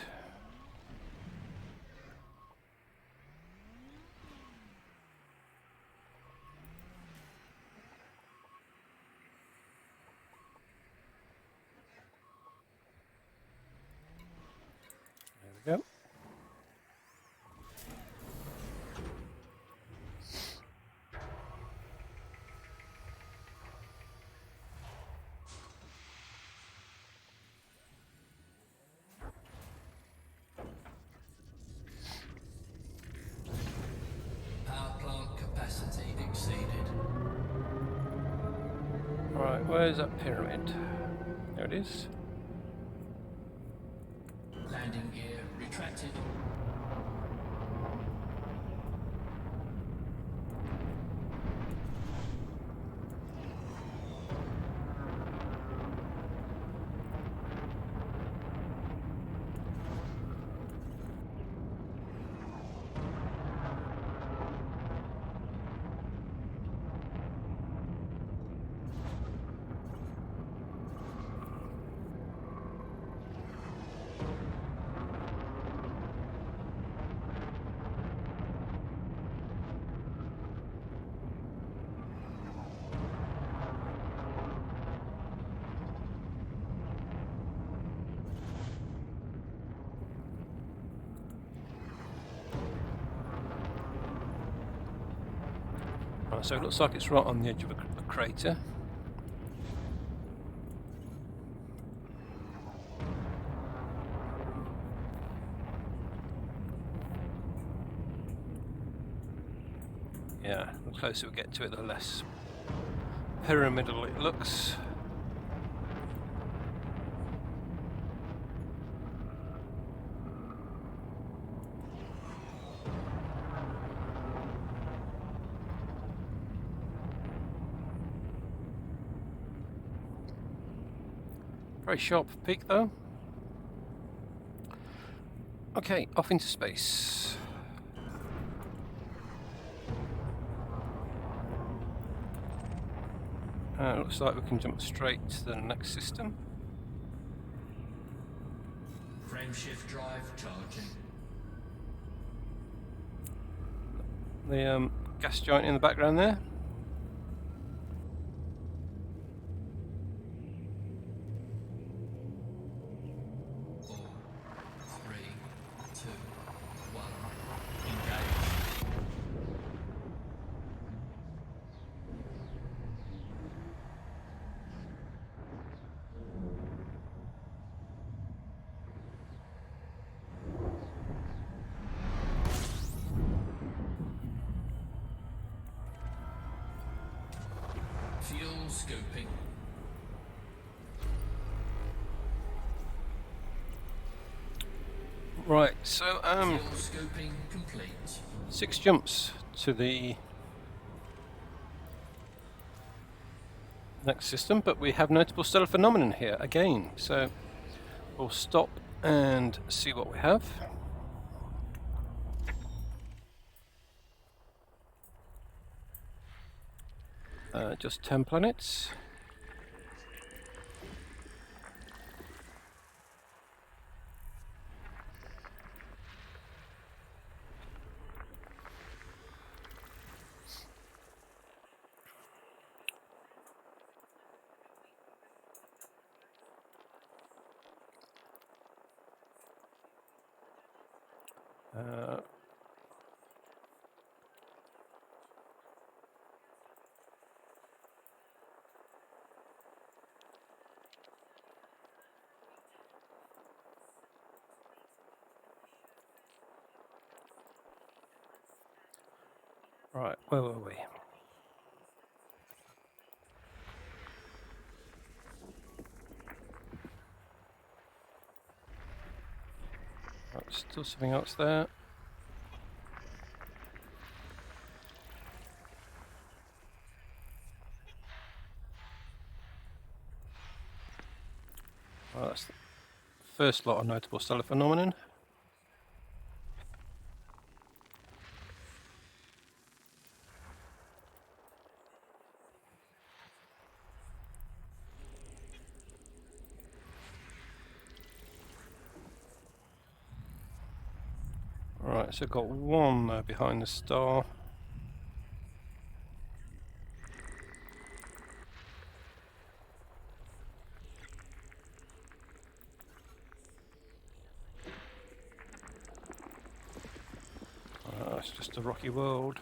There we go. Power plant capacity exceeded. Right, where's that pyramid? There it is. Landing gear retracted. Right, so it looks like it's right on the edge of a crater. Yeah, the closer we get to it, the less pyramidal it looks. Very sharp peak though. Okay, off into space. Looks like we can jump straight to the next system. Frameshift drive charging. The gas giant in the background there. Four, three, two, one. Engage. Fuel scooping. Right, so Kill scoping complete. 6 jumps to the next system, but we have notable stellar phenomenon here again. So we'll stop and see what we have. Just 10 planets. Right, where were we? Right, still something else there. Well, that's the first lot of notable stellar phenomenon. Right, so got one behind the star. It's just a rocky world.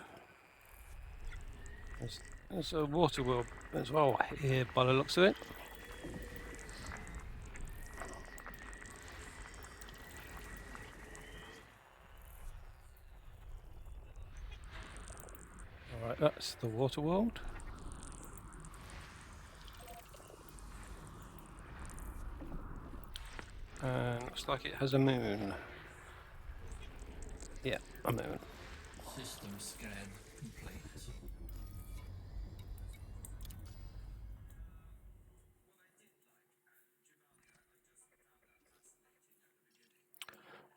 There's a water world as well here by the looks of it. Alright, that's the water world. And looks like it has a moon. Yeah, a moon. System scan complete.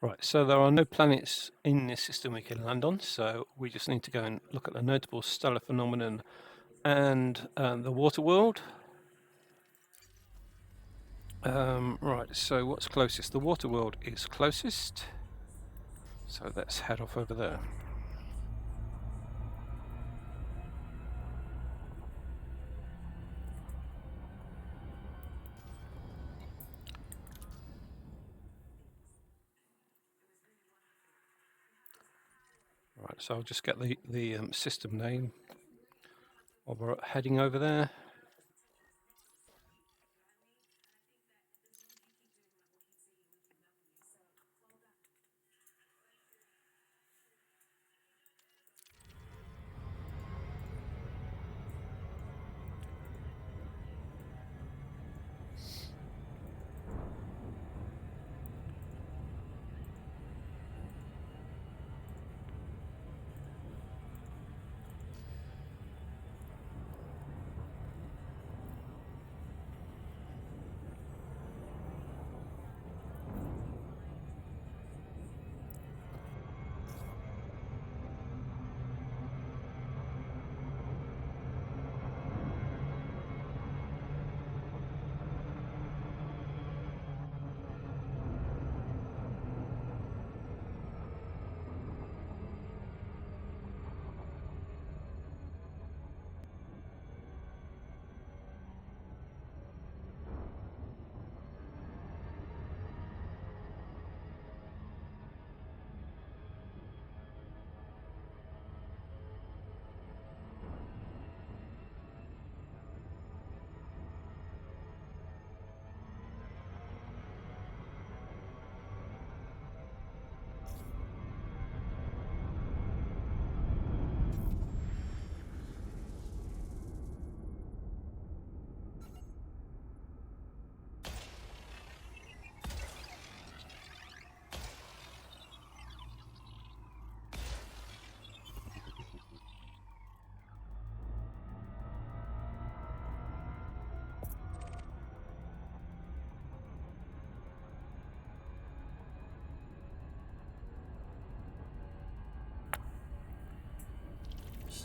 Right, so there are no planets in this system we can land on, so we just need to go and look at the notable stellar phenomenon and the water world. Right, so what's closest? The water world is closest, so let's head off over there. Right, so I'll just get the system name while we're heading over there.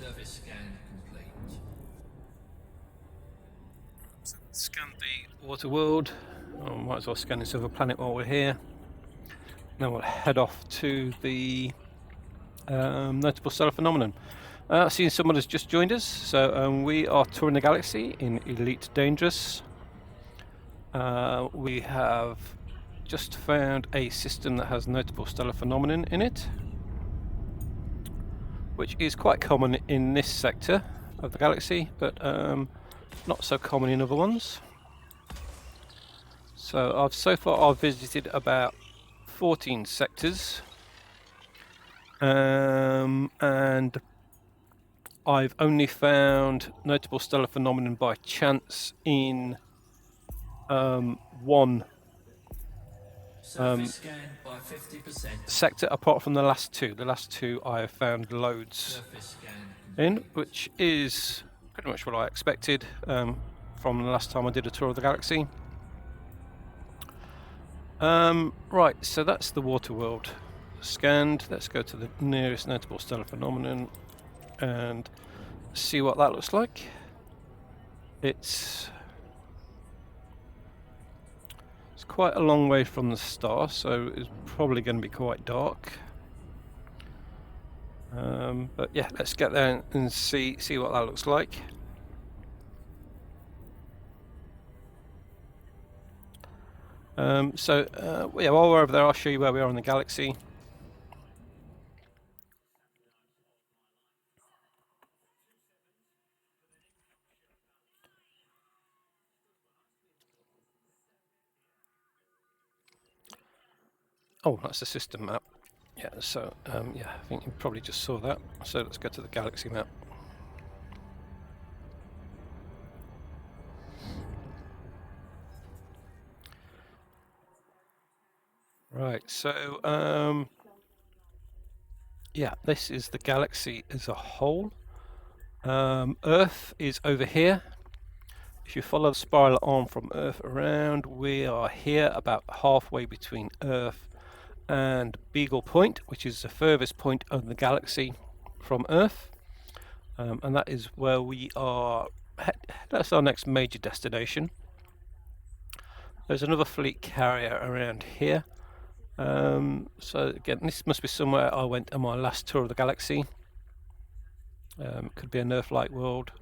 Surface scan complete. Scan the water world. Oh, might as well scan this other planet while we're here. Then we'll head off to the notable stellar phenomenon. Seeing someone has just joined us, so we are touring the galaxy in Elite Dangerous. We have just found a system that has notable stellar phenomenon in it, which is quite common in this sector of the galaxy, but not so common in other ones. So so far I've visited about 14 sectors, and I've only found notable stellar phenomenon by chance in one Surface scan by 50%. sector, apart from the last two. The last two I have found loads Surface scan in, complete. which is pretty much what I expected from the last time I did a tour of the galaxy. Right, so that's the water world scanned. Let's go to the nearest notable stellar phenomenon and see what that looks like. It's quite a long way from the star, so it's probably going to be quite dark. But yeah, let's get there and see what that looks like. Yeah, while we're over there, I'll show you where we are in the galaxy. Oh, that's the system map. Yeah, so yeah, I think you probably just saw that. So let's go to the galaxy map. Right, so yeah, this is the galaxy as a whole. Earth is over here. If you follow the spiral arm from Earth around, we are here about halfway between Earth and Beagle Point, which is the furthest point of the galaxy from Earth, and that is where we are. That's our next major destination. There's another fleet carrier around here. So again, this must be somewhere I went on my last tour of the galaxy. Could be an Earth-like world.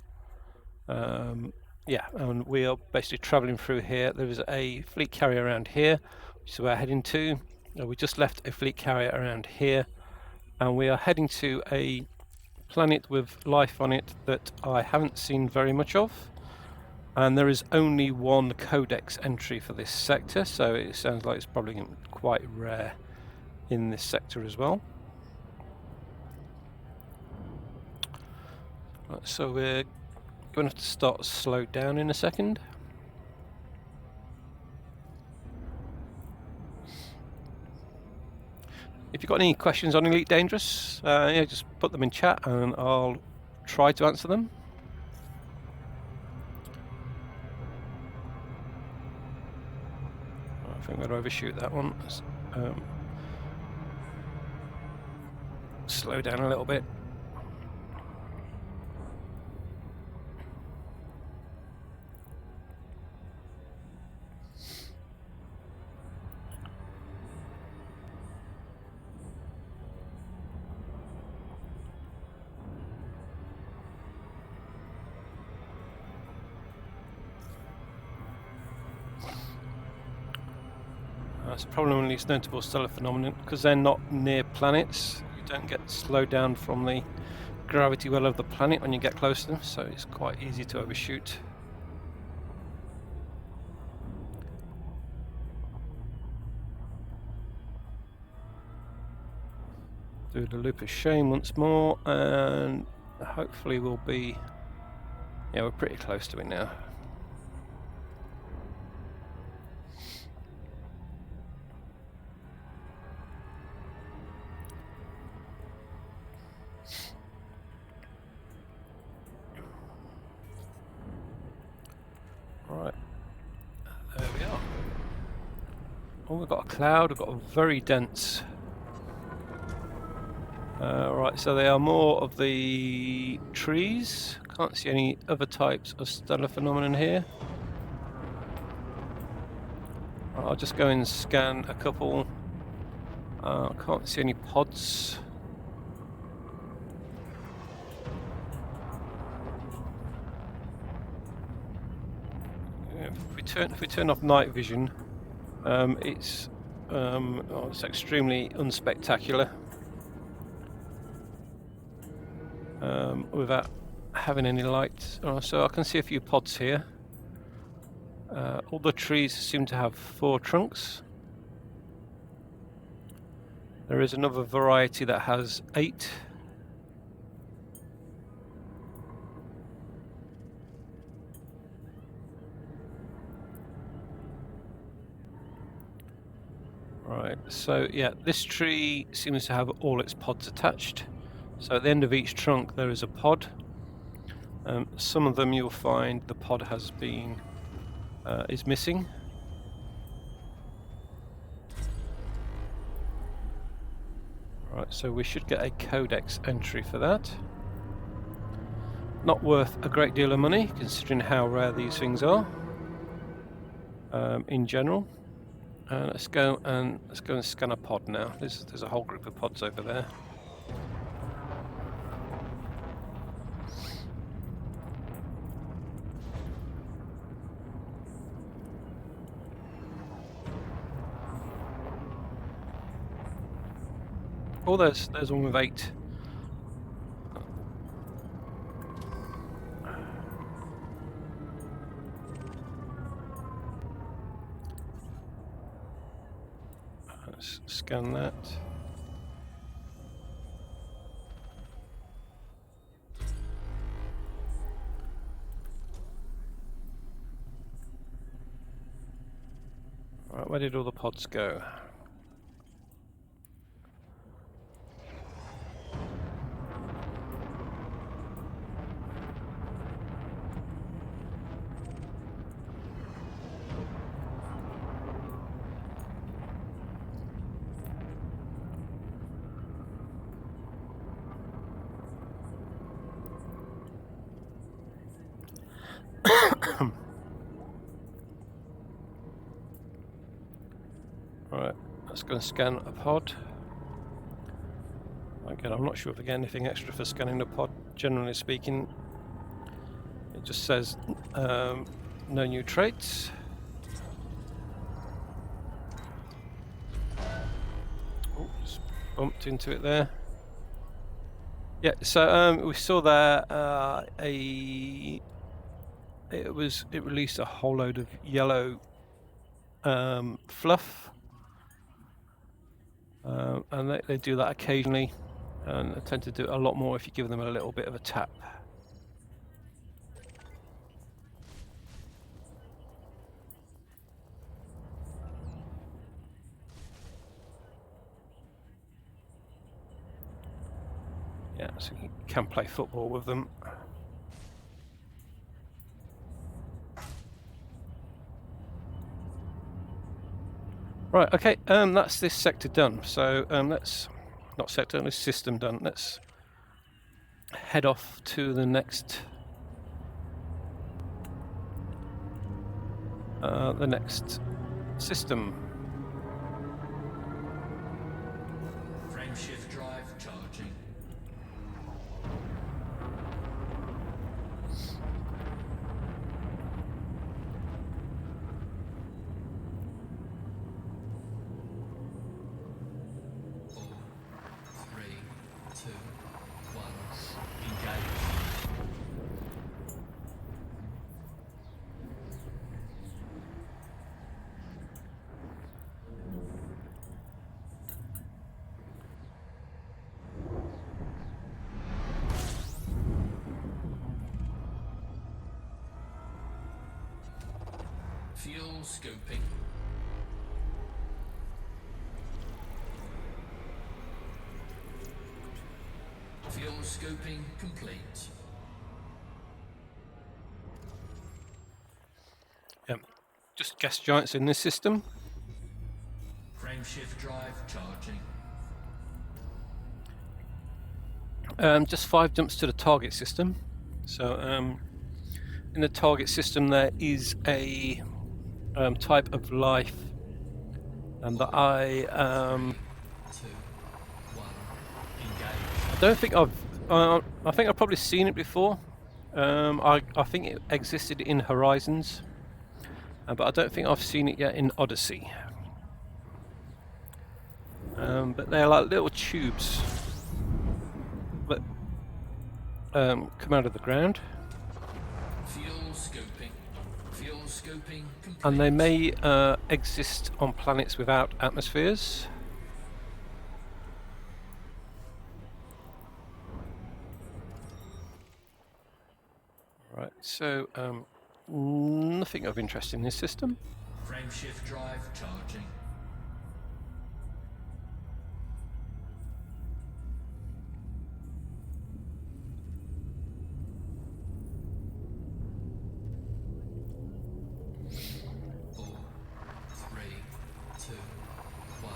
Yeah, and we are basically travelling through here. There is a fleet carrier around here, which is where we're heading to. We just left a fleet carrier around here, and we are heading to a planet with life on it that I haven't seen very much of. And there is only one codex entry for this sector, so it sounds like it's probably quite rare in this sector as well. Right, so we're going to have to start slow down in a second. If you've got any questions on Elite Dangerous, yeah, just put them in chat and I'll try to answer them. I think I'm going to overshoot that one. Slow down a little bit. That's a problem with these notable stellar phenomenon, because they're not near planets. You don't get slowed down from the gravity well of the planet when you get close to them, so it's quite easy to overshoot. Do the loop of shame once more, and hopefully we'll be... yeah, we're pretty close to it now. Right, there we are. Oh, we've got a cloud, we've got a very dense Right, so they are more of the trees. Can't see any other types of stellar phenomenon here. I'll just go and scan a couple. Can't see any pods. If we turn off night vision, it's extremely unspectacular. Without having any light. So I can see a few pods here. All the trees seem to have 4 trunks. There is another variety that has 8. Right, so yeah, this tree seems to have all its pods attached. So at the end of each trunk there is a pod. Some of them you'll find the pod has been is missing. Right, so we should get a codex entry for that. Not worth a great deal of money considering how rare these things are in general. Let's go and scan a pod now. There's a whole group of pods over there. Oh, there's one with 8. Let's scan that. Right, where did all the pods go? Right, let's go and scan a pod. Again, I'm not sure if I get anything extra for scanning the pod. Generally speaking, it just says no new traits. Oh, just bumped into it there. Yeah, so we saw there it released a whole load of yellow fluff, and they do that occasionally, and they tend to do it a lot more if you give them a little bit of a tap. Yeah, so you can play football with them. Right, okay, that's this sector done. So this system done. Let's head off to the next system. Frameshift drive charging. Fuel scoping. Fuel scoping complete. Just gas giants in this system. Frameshift drive charging. Just 5 jumps to the target system. So in the target system there is a type of life that I 2, 1. Engage. don't think I think I've probably seen it before. I think it existed in Horizons, but I don't think I've seen it yet in Odyssey. But they're like little tubes that come out of the ground, Fuel scoping. Fuel scoping complete. and they may exist on planets without atmospheres. Right, so nothing of interest in this system. Frameshift drive charging. Four, three, two, one.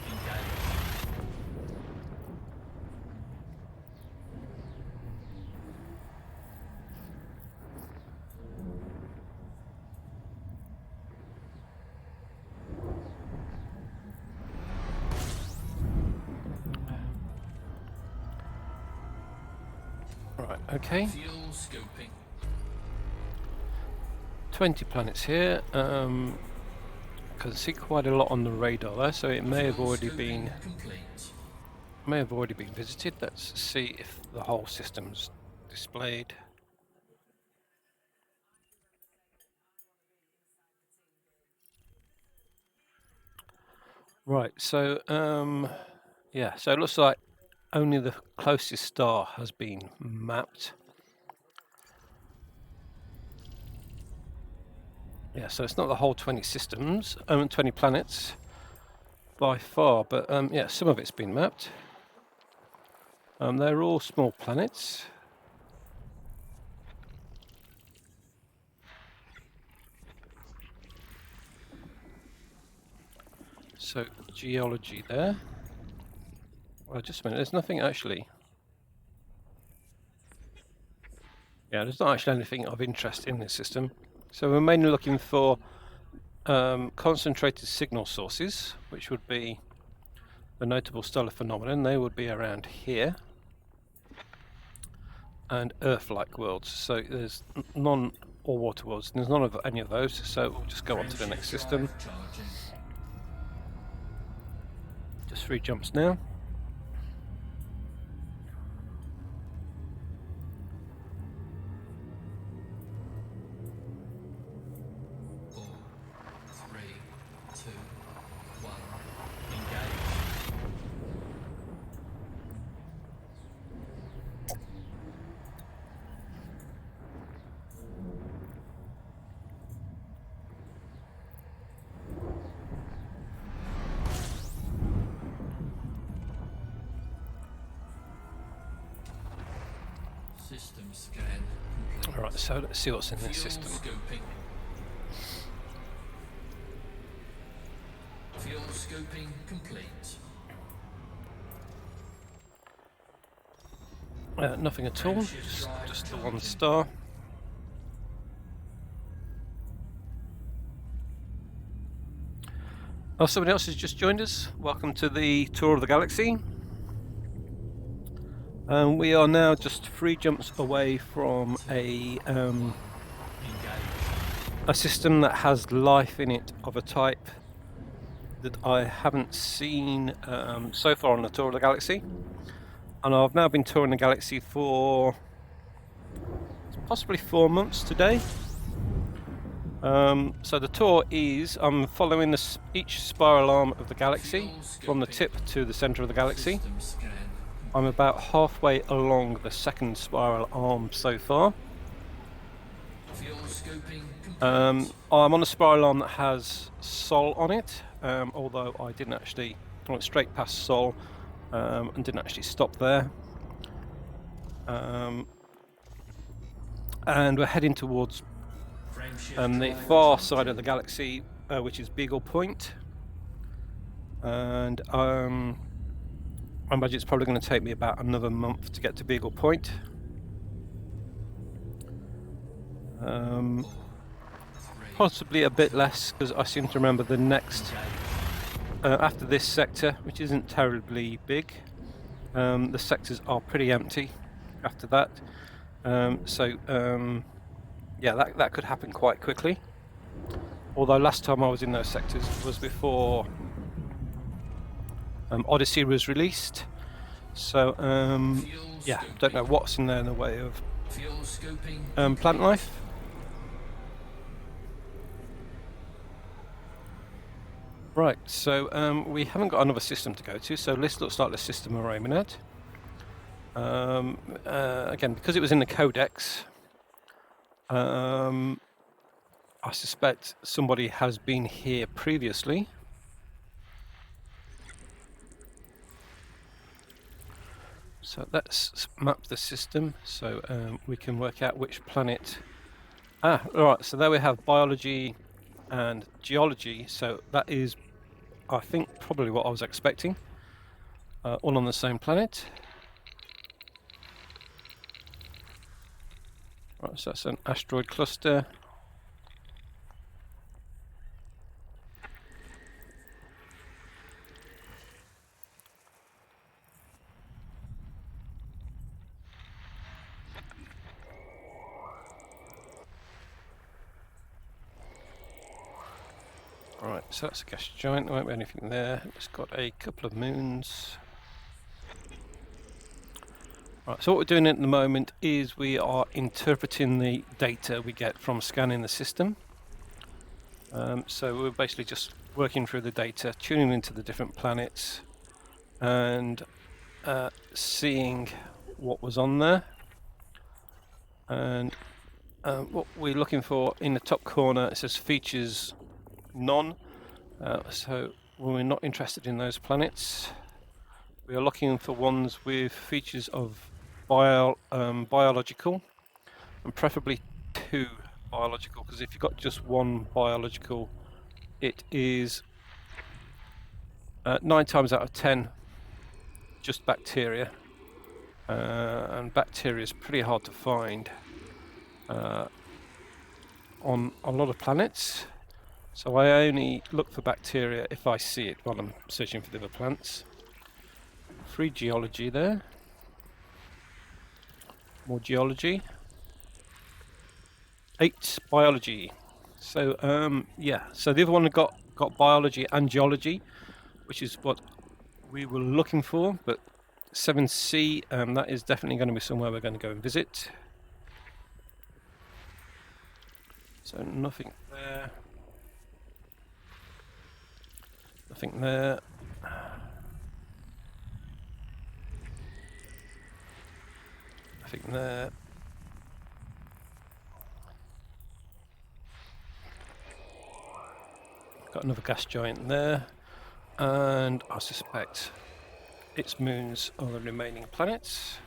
Engage. Right, okay. Fuel scoping. 20 planets here. Can see quite a lot on the radar there, so it may have Fuel already scoping been complete. visited. Let's see if the whole system's displayed. Right, so yeah, so it looks like only the closest star has been mapped. Yeah, so it's not the whole 20 systems, 20 planets by far, but yeah, some of it's been mapped. They're all small planets. So geology there. Well, just a minute. There's nothing actually. Yeah, there's not actually anything of interest in this system. So we're mainly looking for concentrated signal sources, which would be the notable stellar phenomenon. They would be around here. And Earth-like worlds. So there's none, or water worlds. There's none of any of those. So we'll just go on to the next system. Charging. Just 3 jumps now. Four, three, two, one. Engage. System scan complete. Alright, so let's see what's in this Fuel system. scoping. Fuel scoping complete. Nothing at all, just the 1 star. Oh, somebody else has just joined us. Welcome to the tour of the galaxy. We are now just 3 jumps away from a system that has life in it of a type that I haven't seen so far on the tour of the galaxy. And I've now been touring the galaxy for possibly 4 months today. So the tour is, I'm following each spiral arm of the galaxy from the tip to the centre of the galaxy. System scan. I'm about halfway along the 2nd spiral arm so far. Fuel scoping complete. I'm on a spiral arm that has Sol on it, although I went straight past Sol and didn't actually stop there. And we're heading towards Frameshift the drive far charging. side of the galaxy, which is Beagle Point. And I imagine it's probably going to take me about another month to get to Beagle Point. Possibly a bit less, because I seem to remember the next, after this sector, which isn't terribly big, the sectors are pretty empty after that. Yeah, that could happen quite quickly. Although last time I was in those sectors was before Odyssey was released. So yeah, don't know what's in there in the way of plant life. Right, so we haven't got another system to go to, so this looks like the system we're aiming at. Again, because it was in the codex, I suspect somebody has been here previously. So let's map the system so we can work out which planet. Right, so there we have biology and geology, so that is, I think, probably what I was expecting. All on the same planet. Right, so that's an asteroid cluster. Right, so that's a gas giant, there won't be anything there. It's got a couple of moons. Right, so what we're doing at the moment is we are interpreting the data we get from scanning the system. So we're basically just working through the data, tuning into the different planets, and seeing what was on there. And what we're looking for in the top corner, it says features none. So we're not interested in those planets. We are looking for ones with features of biological, and preferably 2 biological, because if you've got just 1 biological, it is 9 times out of 10 just bacteria, and bacteria is pretty hard to find on a lot of planets. So I only look for bacteria if I see it while I'm searching for the other plants. 3 geology there. More geology. 8 biology. So yeah, so the other one got biology and geology, which is what we were looking for, but 7C, that is definitely going to be somewhere we're going to go and visit. So nothing there. Nothing there. Nothing there. Got another gas giant there, and I suspect its moons are the remaining planets.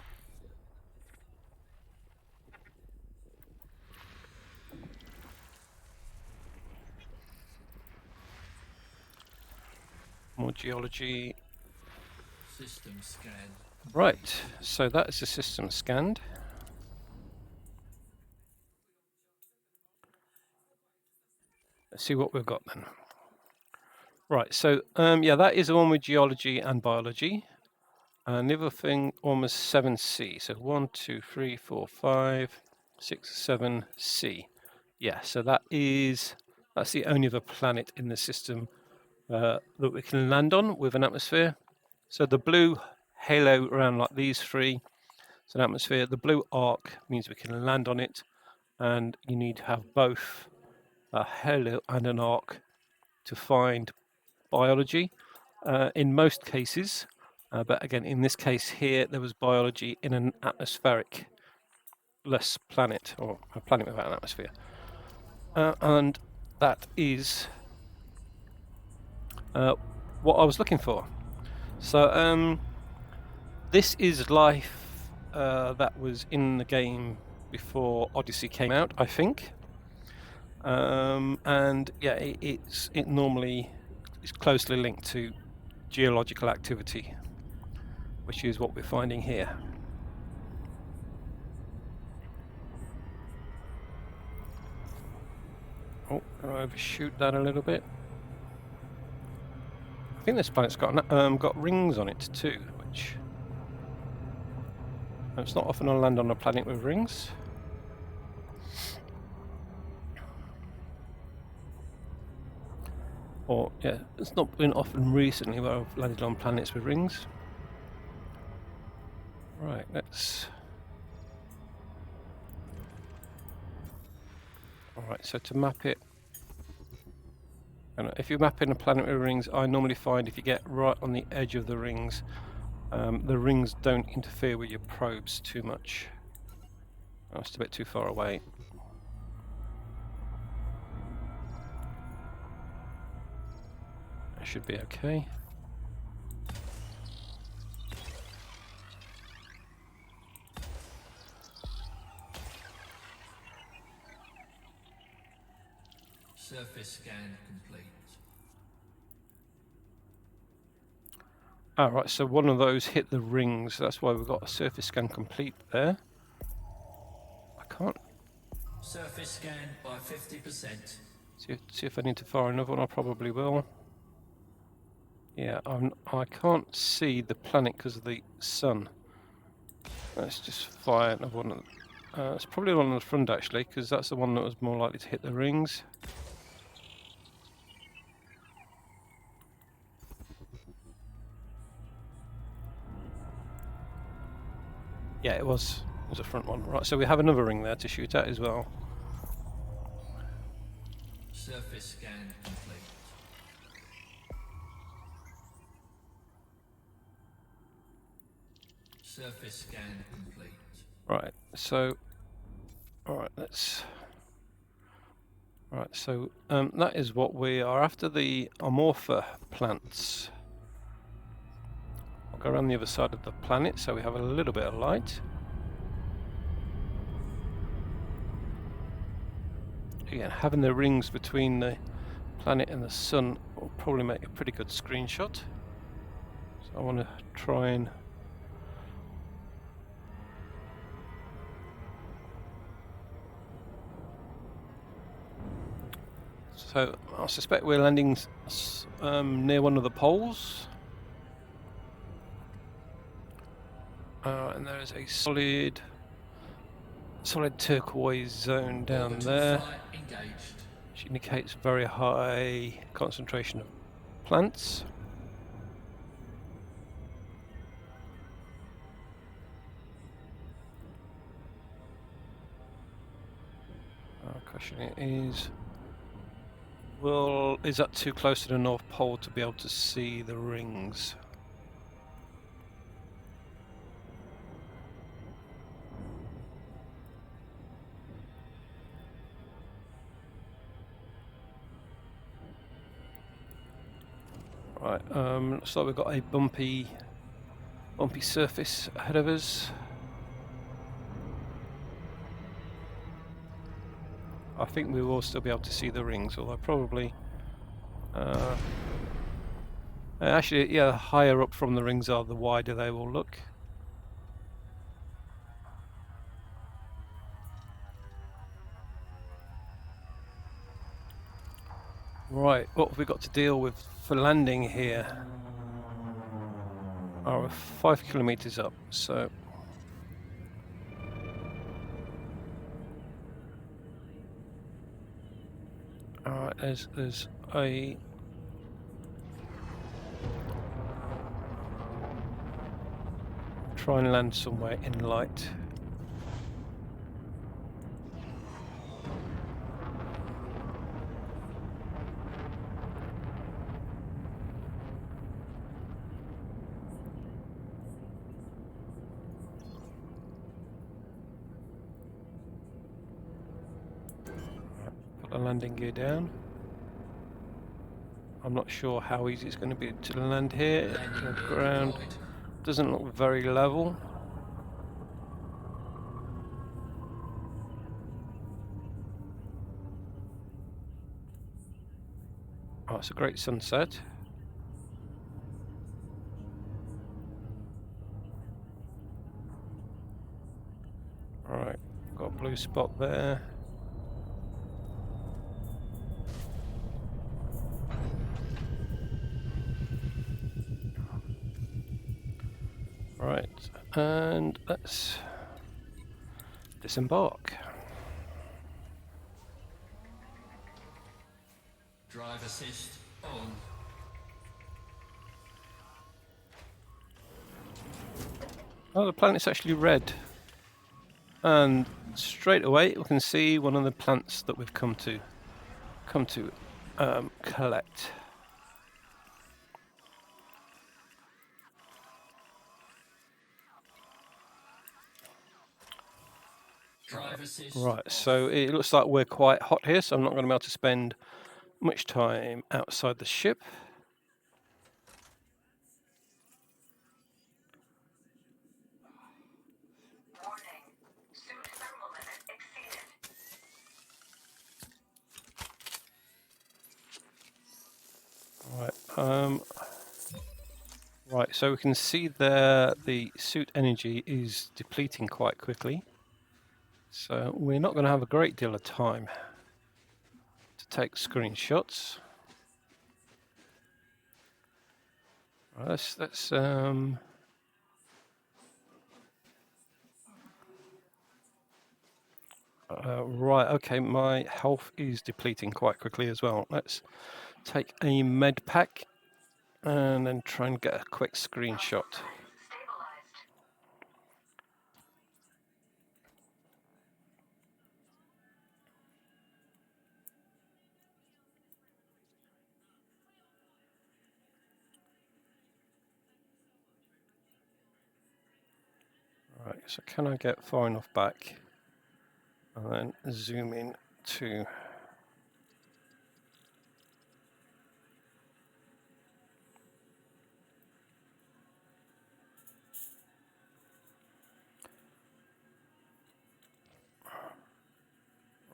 More geology. System scan. Right, so that is the system scanned. Let's see what we've got then. Right, so yeah, that is the one with geology and biology. And the other one was 7C. So 1, 2, 3, 4, 5, 6, 7, C. Yeah, so that's the only other planet in the system that we can land on with an atmosphere. So the blue halo around like these 3 is an atmosphere. The blue arc means we can land on it, and you need to have both a halo and an arc to find biology in most cases. But again, in this case here, there was biology in an atmospheric-less planet, or a planet without an atmosphere. And that is what I was looking for. So this is life that was in the game before Odyssey came out, I think. And yeah, it normally is closely linked to geological activity. which is what we're finding here. Oh, gonna overshoot that a little bit. I think this planet's got rings on it too, which it's not often I land on a planet with rings. Or yeah, it's not been often recently where I've landed on planets with rings. Right, let's. Alright, so to map it, and if you map in a planet with rings, I normally find if you get right on the edge of the rings don't interfere with your probes too much. Oh, it's a bit too far away. That should be okay. Surface scan complete. Alright, so one of those hit the rings, that's why we've got a surface scan complete there. I can't Surface scan by 50%. see if I need to fire another one. I probably will. Yeah, I can't see the planet because of the sun. Let's just fire another one. It's probably one on the front actually, because that's the one that was more likely to hit the rings. Yeah, it was a front one. Right, so we have another ring there to shoot at as well. Surface scan complete. Surface scan complete. Right, so alright, so that is what we are after, the Amorpha plants. I'll go around the other side of the planet so we have a little bit of light. Again, having the rings between the planet and the sun will probably make a pretty good screenshot. So I want to try and so I suspect we're landing near one of the poles. And there is a solid turquoise zone down Orbital there, flight engaged. which indicates very high concentration of plants. Our question is, is that too close to the North Pole to be able to see the rings? Right, looks like we've got a bumpy surface ahead of us. I think we will still be able to see the rings, although probably actually, yeah, the higher up from the rings are, the wider they will look. Right, what have we got to deal with for landing here? Oh, we're 5 kilometers up, so alright, there's a try and land somewhere in light. Put the landing gear down. I'm not sure how easy it's going to be to land here. The ground doesn't look very level. Oh, it's a great sunset. blue spot there. Right, and let's disembark. Drive assist on. Oh, the planet's actually red. And straight away we can see one of the plants that we've come to collect. Drive assist. Right, off. so it looks like we're quite hot here, so I'm not going to be able to spend much time outside the ship. Right, right, so we can see there the suit energy is depleting quite quickly. So we're not going to have a great deal of time to take screenshots. Right, let's right, okay, my health is depleting quite quickly as well. Let's take a med pack and then try and get a quick screenshot. Right, so can I get far enough back and then zoom in to...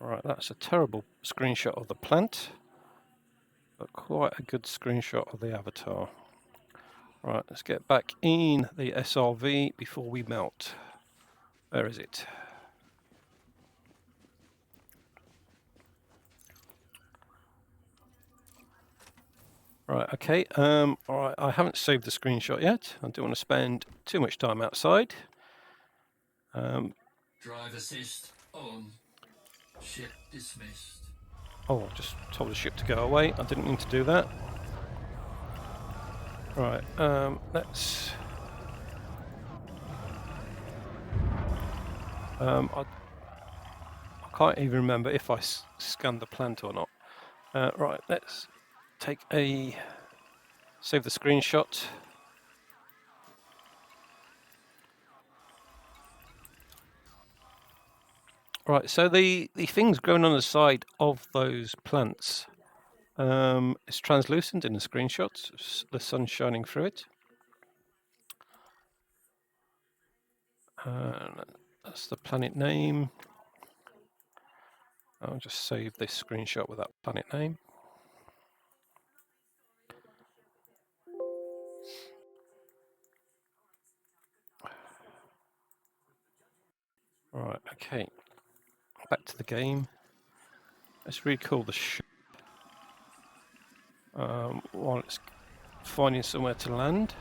Right, that's a terrible screenshot of the plant, but quite a good screenshot of the avatar. Right, let's get back in the SRV before we melt. Where is it? Right, okay, alright, I haven't saved the screenshot yet. I don't want to spend too much time outside. Drive assist on. Ship dismissed. Oh, I just told the ship to go away. I didn't mean to do that. Right, let's... I can't even remember if I scanned the plant or not. Right, let's take a... Save the screenshot. Right, so the things growing on the side of those plants is translucent in the screenshot. The sun's shining through it. That's the planet name. I'll just save this screenshot with that planet name. Right, okay. Back to the game. Let's recall the ship while it's finding somewhere to land.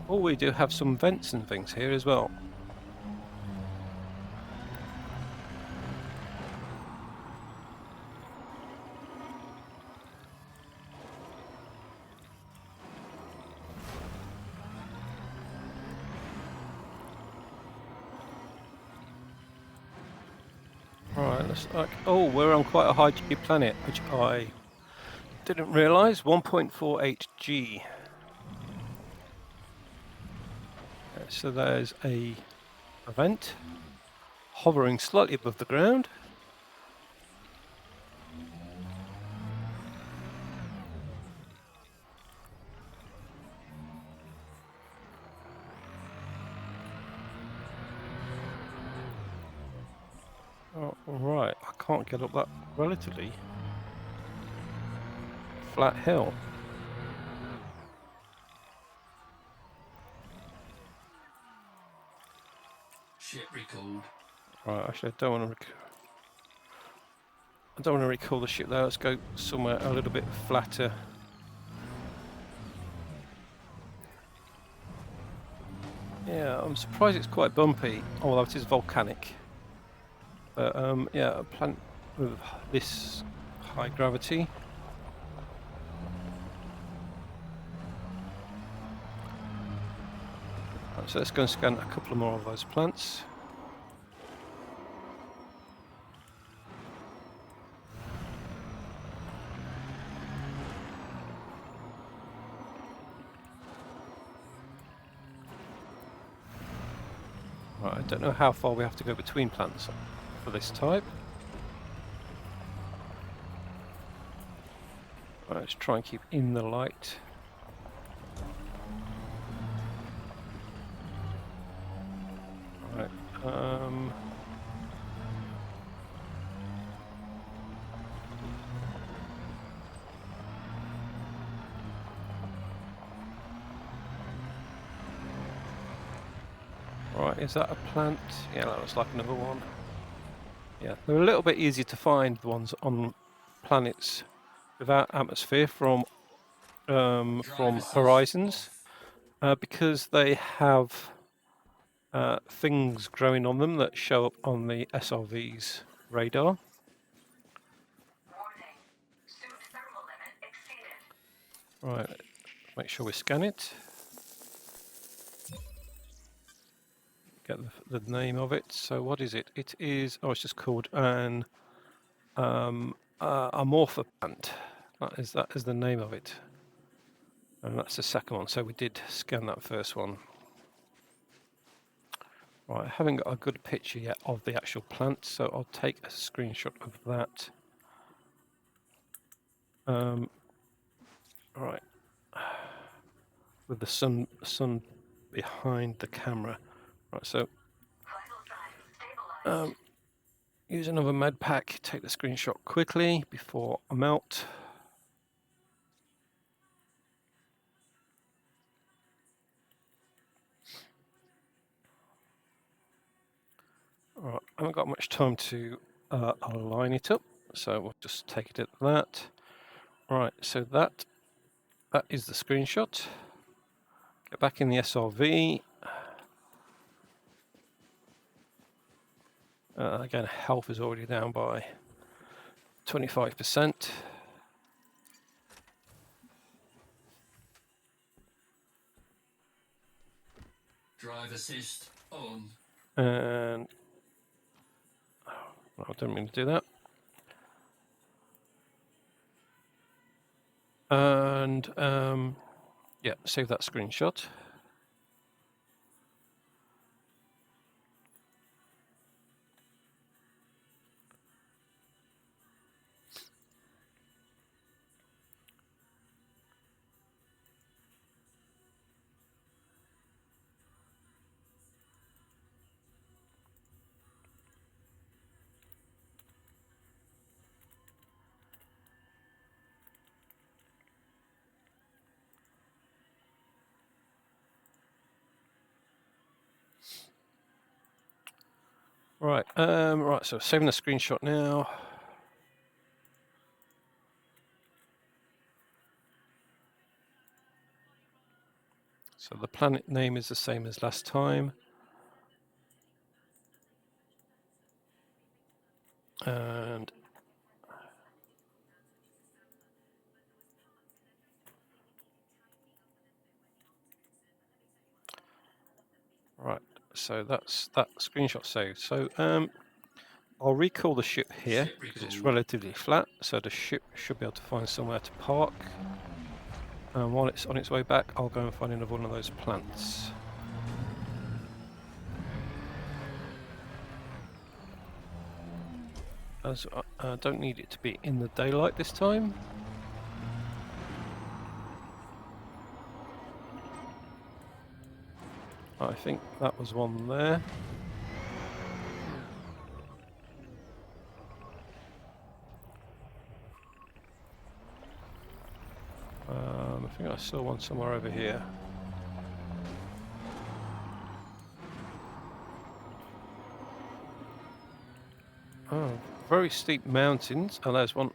Oh, we do have some vents and things here as well. Right, let's like. Oh, we're on quite a high G planet, which I didn't realise. 1.48 G. So there's a vent hovering slightly above the ground. Oh, right, I can't get up that relatively flat hill. Ship recalled. Right, actually, I don't want to recall the ship there. Let's go somewhere a little bit flatter. Yeah, I'm surprised it's quite bumpy, although it is volcanic. But yeah, a planet with this high gravity. Right, so let's go and scan a couple more of those plants. Right, I don't know how far we have to go between plants for this type. Right, let's try and keep in the light. Right, right, is that a plant? Yeah, that looks like another one. Yeah, they're a little bit easier to find, the ones on planets without atmosphere from horizons, because they have things growing on them that show up on the SRV's radar. Right, make sure we scan it. Get the name of it. So what is it? It is, oh, it's just called an amorpha plant. That is the name of it. And that's the second one. So we did scan that first one. Right, I haven't got a good picture yet of the actual plant, so I'll take a screenshot of that. Right, with the sun behind the camera. Right, so use another med pack. Take the screenshot quickly before I'm out. All right, I haven't got much time to align it up, so we'll just take it at that. Right, so that is the screenshot. Get back in the SRV. Again, health is already down by 25%. Drive assist on. And well, I didn't mean to do that. And yeah, save that screenshot. Right, right, so saving the screenshot now. So the planet name is the same as last time. And right, so that's that screenshot saved. So I'll recall the ship here because it's relatively flat, so the ship should be able to find somewhere to park. And while it's on its way back, I'll go and find another one of those plants. As I don't need it to be in the daylight this time. I think that was one there. I think I saw one somewhere over here. very steep mountains. Oh, there's one.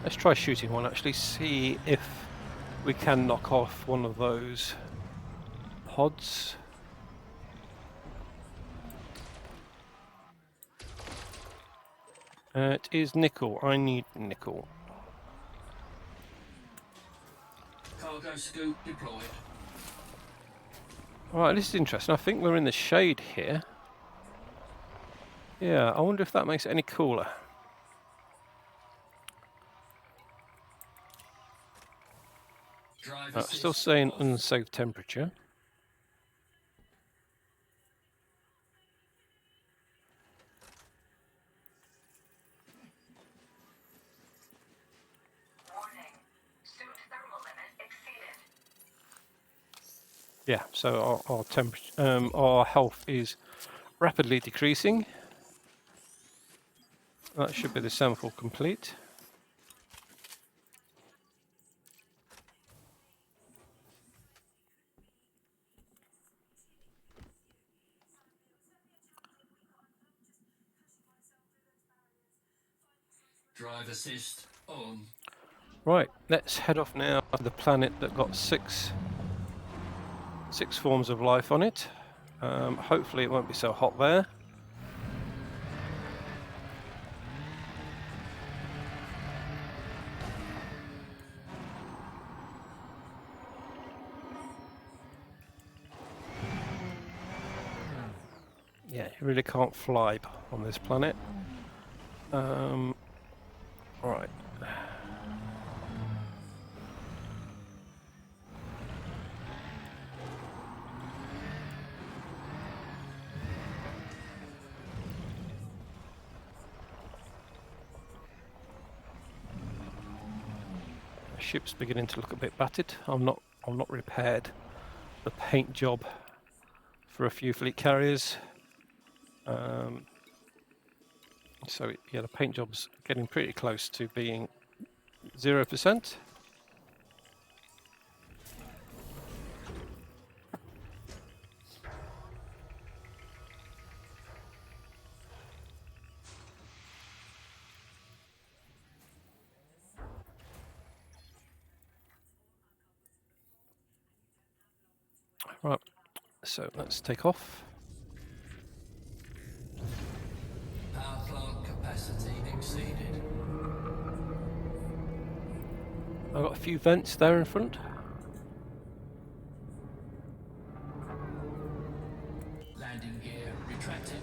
Let's try shooting one actually, see if we can knock off one of those pods. It is nickel. I need nickel. Cargo scoop deployed. Alright, this is interesting. I think we're in the shade here. Yeah, I wonder if that makes it any cooler. Drive Still assist saying off. unsafe temperature. Yeah, so our temperature, our health is rapidly decreasing. That should be the sample complete. Drive assist on. Right, let's head off now to the planet that got six forms of life on it. Hopefully it won't be so hot there. Yeah, you really can't fly on this planet. Right. The ship's beginning to look a bit battered. I'm not repaired the paint job for a few fleet carriers. So yeah, the paint job's getting pretty close to being 0%. Right, so let's take off. Power plant capacity exceeded. I've got a few vents there in front. Landing gear retracted.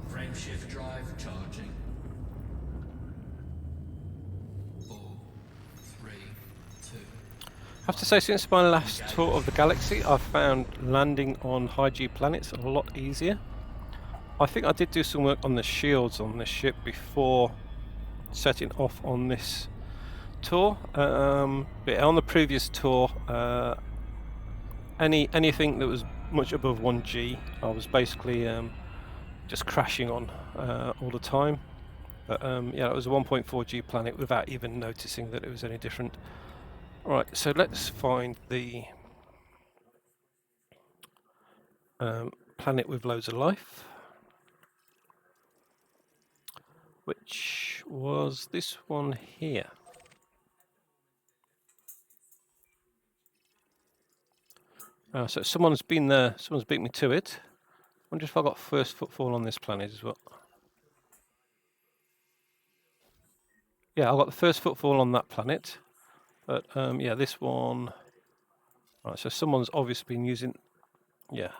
Frameshift drive charging. 4, 3, 2. I have to say, since my last tour of the galaxy, I've found landing on high G planets a lot easier. I think I did do some work on the shields on this ship before setting off on this tour. But on the previous tour, anything that was much above 1G, I was basically just crashing on all the time. But yeah, it was a 1.4G planet without even noticing that it was any different. Right, so let's find the planet with loads of life, which was this one here. So someone's been there, someone's beat me to it. Wonder if I got first footfall on this planet as well. Yeah, I got the first footfall on that planet. But yeah, this one. Right, so someone's obviously been using. Yeah.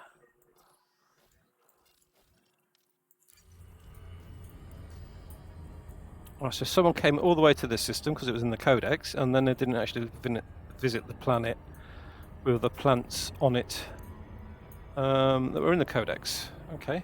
Right, so someone came all the way to this system because it was in the codex, and then they didn't actually visit the planet with the plants on it that were in the codex. Okay.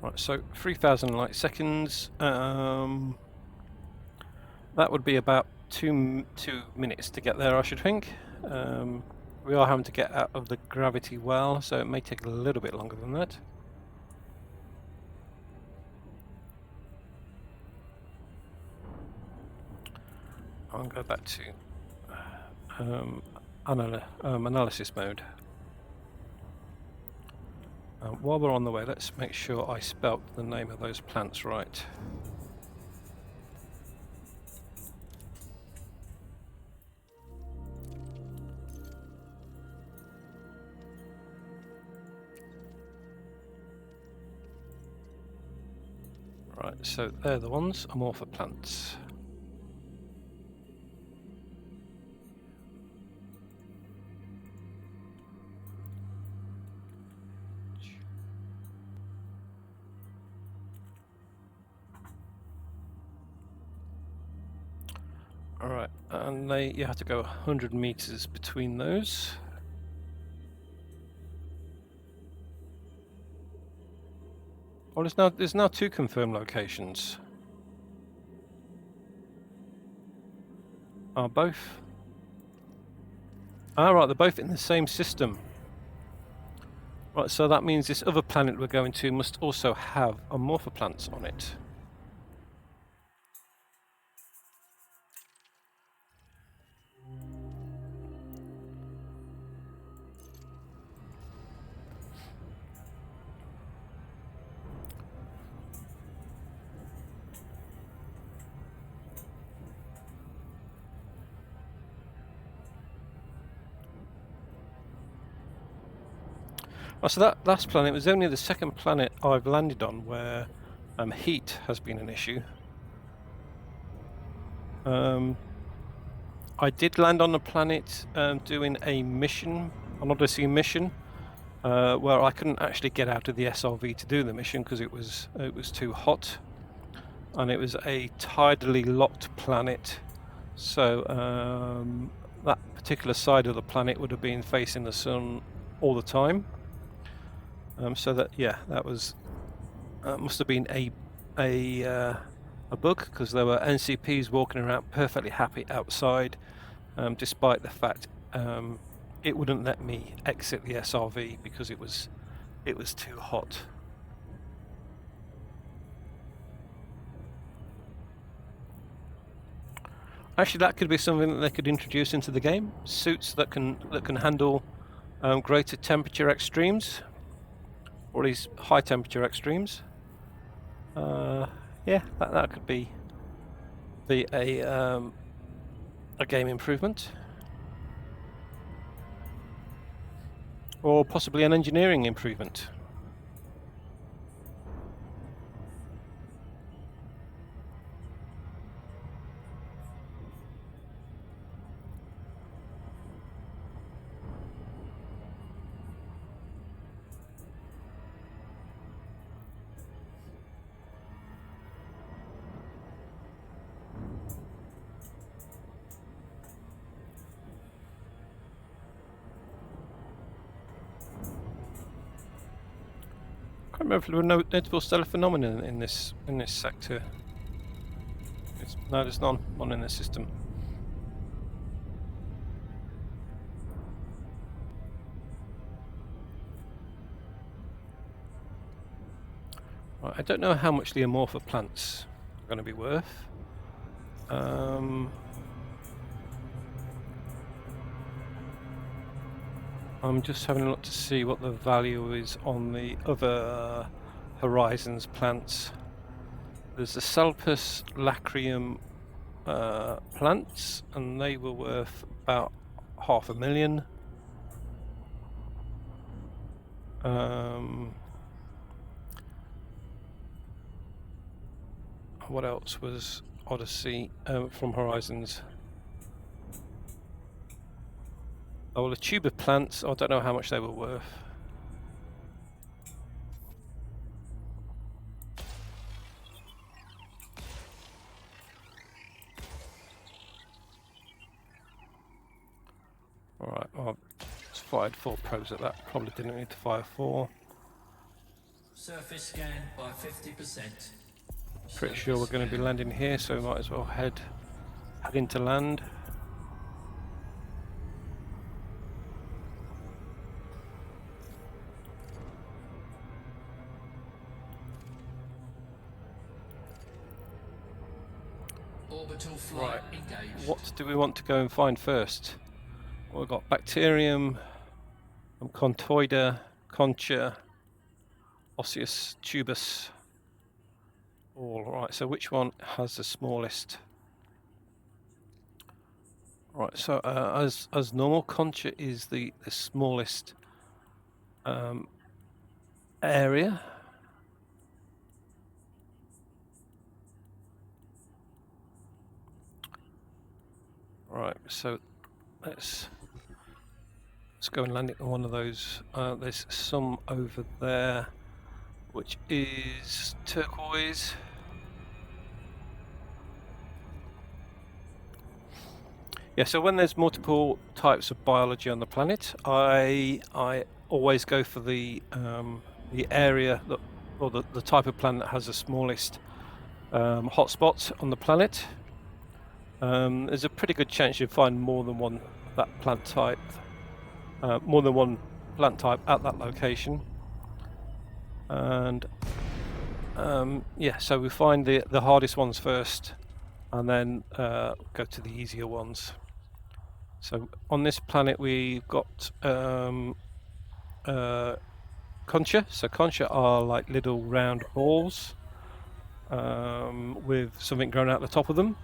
Right, so 3,000 light seconds. That would be about two minutes to get there, I should think. We are having to get out of the gravity well, so it may take a little bit longer than that. I'll go back to analysis mode. While we're on the way, let's make sure I spelt the name of those plants right. Right, so they're the ones, amorpha plants. Alright, and you have to go 100 meters between those. Well, there's now 2 confirmed locations. Are both? Ah, right, they're both in the same system. Right, so that means this other planet we're going to must also have amorpha plants on it. Oh, so that last planet was only the second planet I've landed on where heat has been an issue. I did land on the planet doing a mission, an Odyssey mission, where I couldn't actually get out of the SRV to do the mission because it was too hot, and it was a tidally locked planet. So that particular side of the planet would have been facing the sun all the time. So that that was must have been a bug, because there were NCPs walking around perfectly happy outside, despite the fact it wouldn't let me exit the SRV because it was too hot. Actually, that could be something that they could introduce into the game. Suits that can handle greater temperature extremes, or these high temperature extremes. Yeah, that could be a game improvement, or possibly an engineering improvement. I can't remember if there were no notable stellar phenomena in this sector. No, there's none in the system. Right, I don't know how much the amorpha plants are going to be worth. I'm just having a look to see what the value is on the other Horizons plants. There's the Salpus lacrium plants, and they were worth about 500,000. What else was Odyssey from Horizons? Oh, well, the tuber plants, I don't know how much they were worth. Alright, well, I've fired 4 probes at that. Probably didn't need to fire 4. Surface scan by 50%. Pretty sure we're going to be landing here, so we might as well head into land. Orbital flight engaged. What do we want to go and find first? Well, we've got bacterium, contoida, concha, osseous tubus. All right. So which one has the smallest? Right. So as normal, concha is the smallest area. Right. So let's go and land it on one of those. There's some over there, which is turquoise. Yeah, so when there's multiple types of biology on the planet, I always go for the area that, or the type of planet that has the smallest hotspot on the planet. There's a pretty good chance you'll find more than one plant type at that location. And yeah, so we find the hardest ones first, and then go to the easier ones. So on this planet we've got concha. So concha are like little round balls with something growing out the top of them,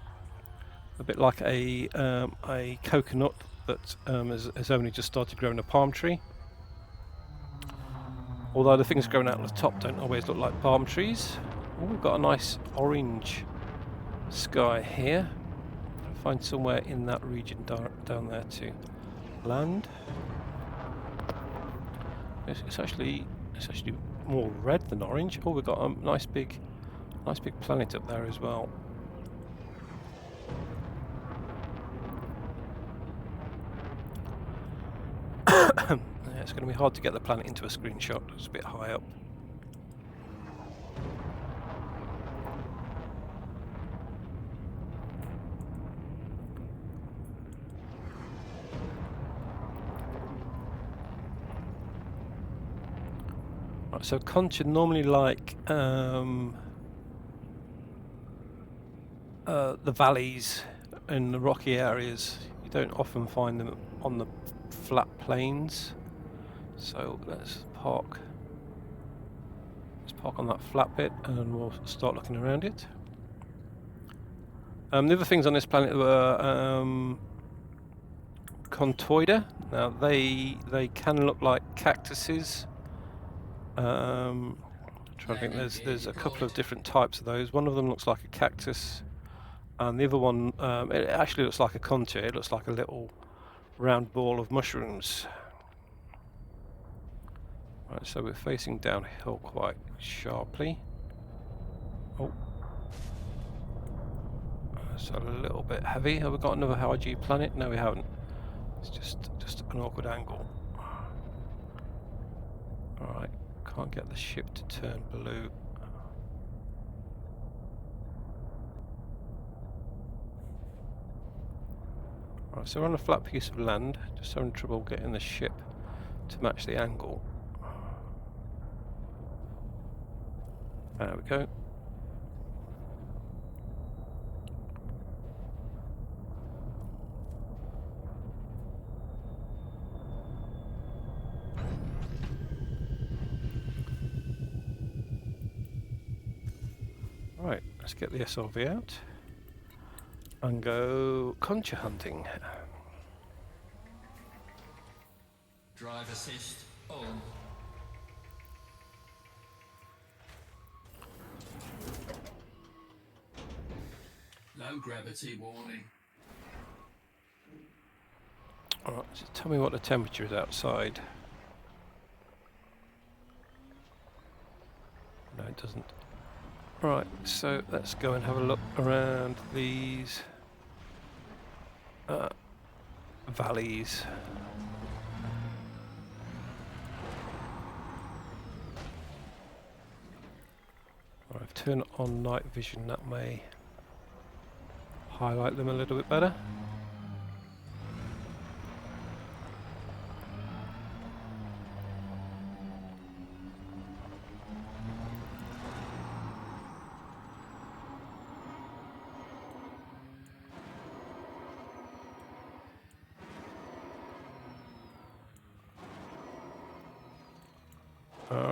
a bit like a coconut that has only just started growing a palm tree. Although the things growing out the top don't always look like palm trees. Oh, we've got a nice orange sky here. I'll find somewhere in that region down there to land. It's actually more red than orange. Oh, we've got a nice big planet up there as well. Yeah, it's going to be hard to get the planet into a screenshot. It's a bit high up. Right, so concha normally like the valleys and the rocky areas. You don't often find them on the flat plains. So let's park on that flat bit and we'll start looking around it. The other things on this planet were contoida. Now they can look like cactuses. Trying to think, there's a couple of different types of those. One of them looks like a cactus, and the other one it actually looks like a concha. It looks like a little round ball of mushrooms. Right, so we're facing downhill quite sharply. Oh, that's a little bit heavy. Have we got another high G planet? No, we haven't. It's just an awkward angle. All right, can't get the ship to turn blue. Right, so we're on a flat piece of land, just having trouble getting the ship to match the angle. There we go. Right, let's get the SRV out and go concha hunting. Drive assist on. Low gravity warning. Alright, so tell me what the temperature is outside. No, it doesn't. Right, so let's go and have a look around these valleys. I've turned on night vision, that may highlight them a little bit better.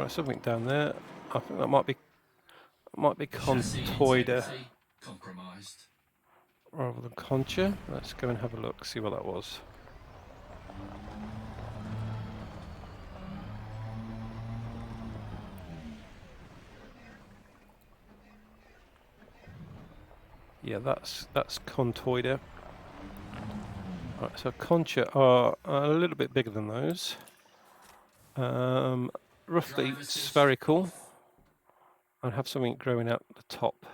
Something down there. I think that might be Chassis Contoida integrity compromised. rather than Concha. Let's go and have a look, see what that was. Yeah, that's Contoida. Right, so Concha are a little bit bigger than those. Roughly Drive assist spherical, off. and have something growing out the top.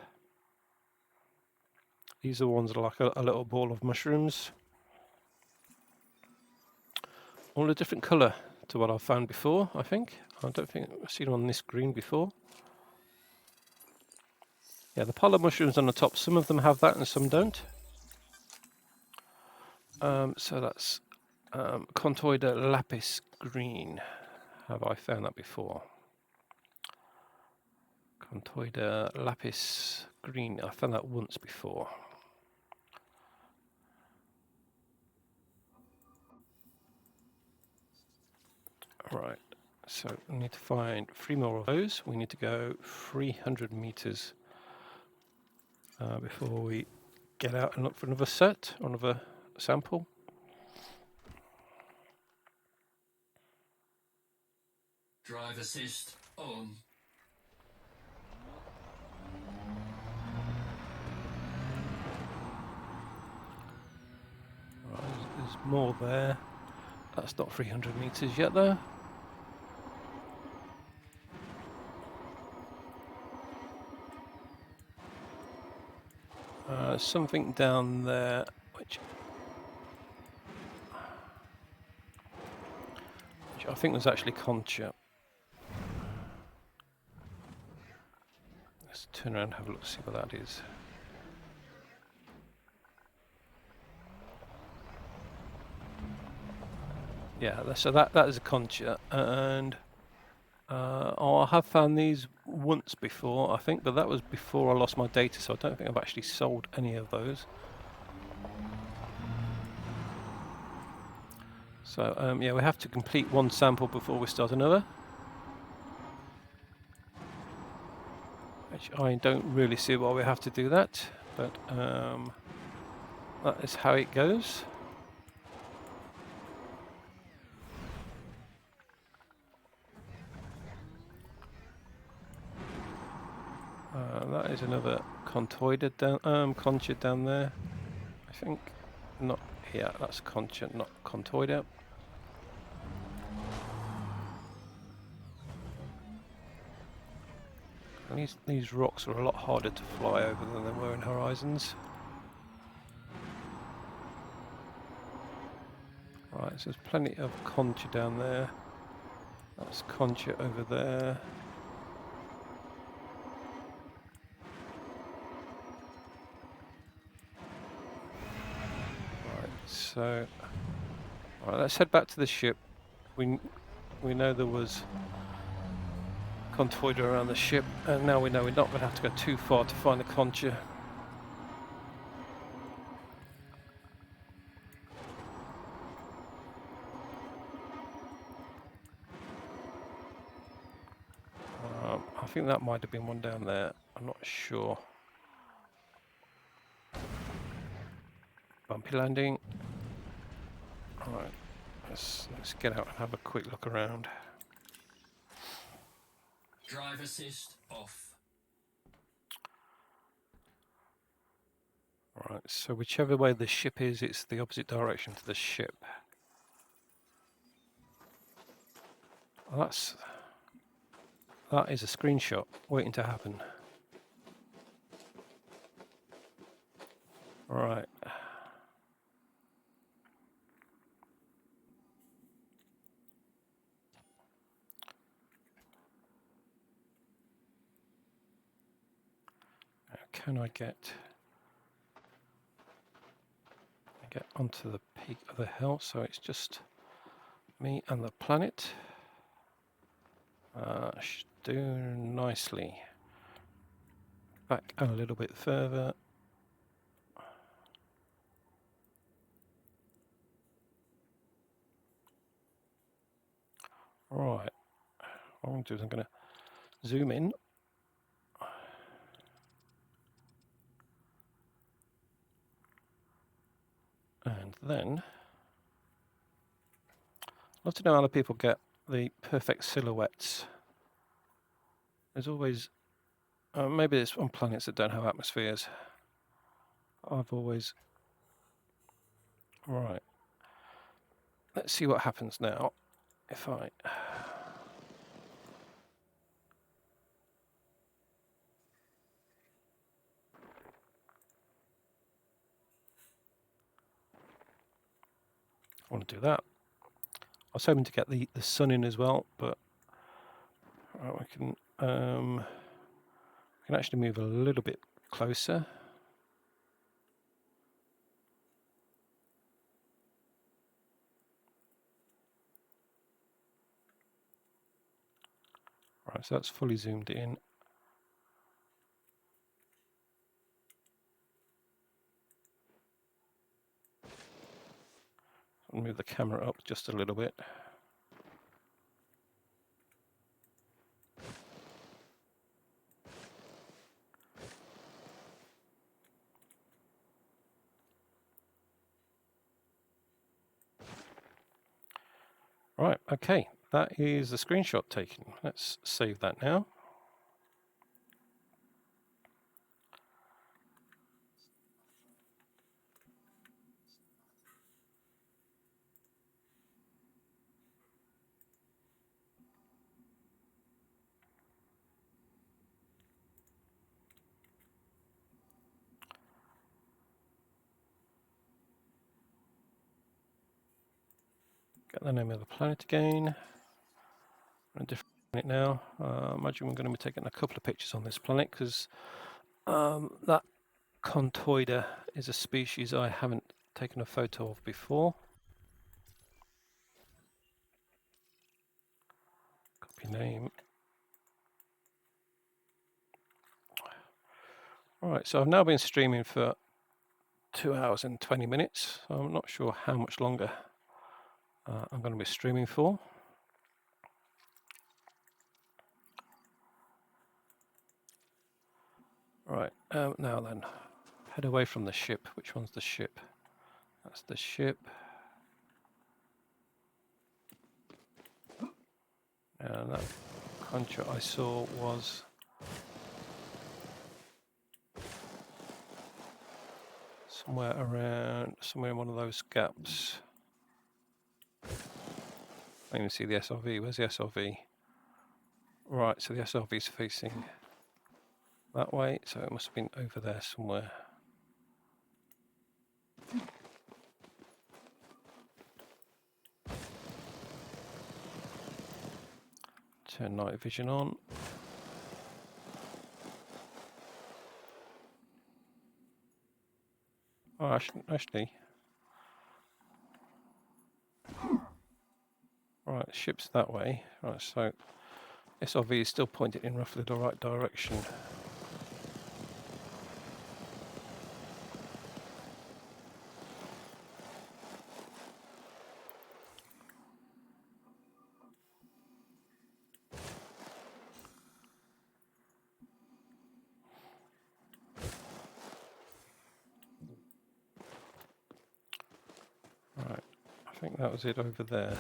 These are the ones that are like a little ball of mushrooms. All a different colour to what I've found before, I think. I don't think I've seen one this green before. Yeah, the polyp mushrooms on the top, some of them have that and some don't. So that's Contoida lapis green. Have I found that before? Contoida lapis green. I found that once before. Right, so we need to find 3 more of those. We need to go 300 meters before we get out and look for another set, or another sample. Drive assist on. Right, there's more there. That's not 300 meters yet though. Something down there which I think was actually Concha. Let's turn around and have a look, see what that is. Yeah, so that is a Concha, and I have found these once before, I think, but that was before I lost my data, so I don't think I've actually sold any of those. So yeah, we have to complete one sample before we start another, which I don't really see why we have to do that, but that is how it goes. That is another Contoida down, Concha down there, I think. Not, yeah, that's Concha, not Contoida. And these rocks are a lot harder to fly over than they were in Horizons. Right, so there's plenty of Concha down there. That's Concha over there. Right, so right, let's head back to the ship. We know there was Contoida around the ship, and now we know we're not going to have to go too far to find the Concha. I think that might have been one down there. I'm not sure. Bumpy landing. Alright, let's get out and have a quick look around. Drive assist off. Alright, so whichever way the ship is, it's the opposite direction to the ship. Well, that is a screenshot waiting to happen. Right. can I get onto the peak of the hill so it's just me and the planet? Should do nicely. Back a little bit further. Right, what I'm going to do is I'm going to zoom in. And then, I'd love to know how other people get the perfect silhouettes. There's always, maybe it's on planets that don't have atmospheres. I've always, right. Let's see what happens now if I want to do that. I was hoping to get the sun in as well, but we can actually move a little bit closer. Right, so that's fully zoomed in. I'll move the camera up just a little bit. Right, okay, that is the screenshot taken. Let's save that now. Get the name of the planet again. A different planet now. Imagine we're going to be taking a couple of pictures on this planet because that contoida is a species I haven't taken a photo of before. Copy name. Alright, so I've now been streaming for 2 hours and 20 minutes. So I'm not sure how much longer I'm going to be streaming for. Right, now then, head away from the ship. Which one's the ship? That's the ship. And that concha I saw was somewhere in one of those gaps. I can even see the SRV. Where's the SRV? Right, so the SRV is facing that way, so it must have been over there somewhere. Turn night vision on. Oh, actually. Right, the ship's that way. Right, so SRV is still pointed in roughly the right direction. Right, I think that was it over there.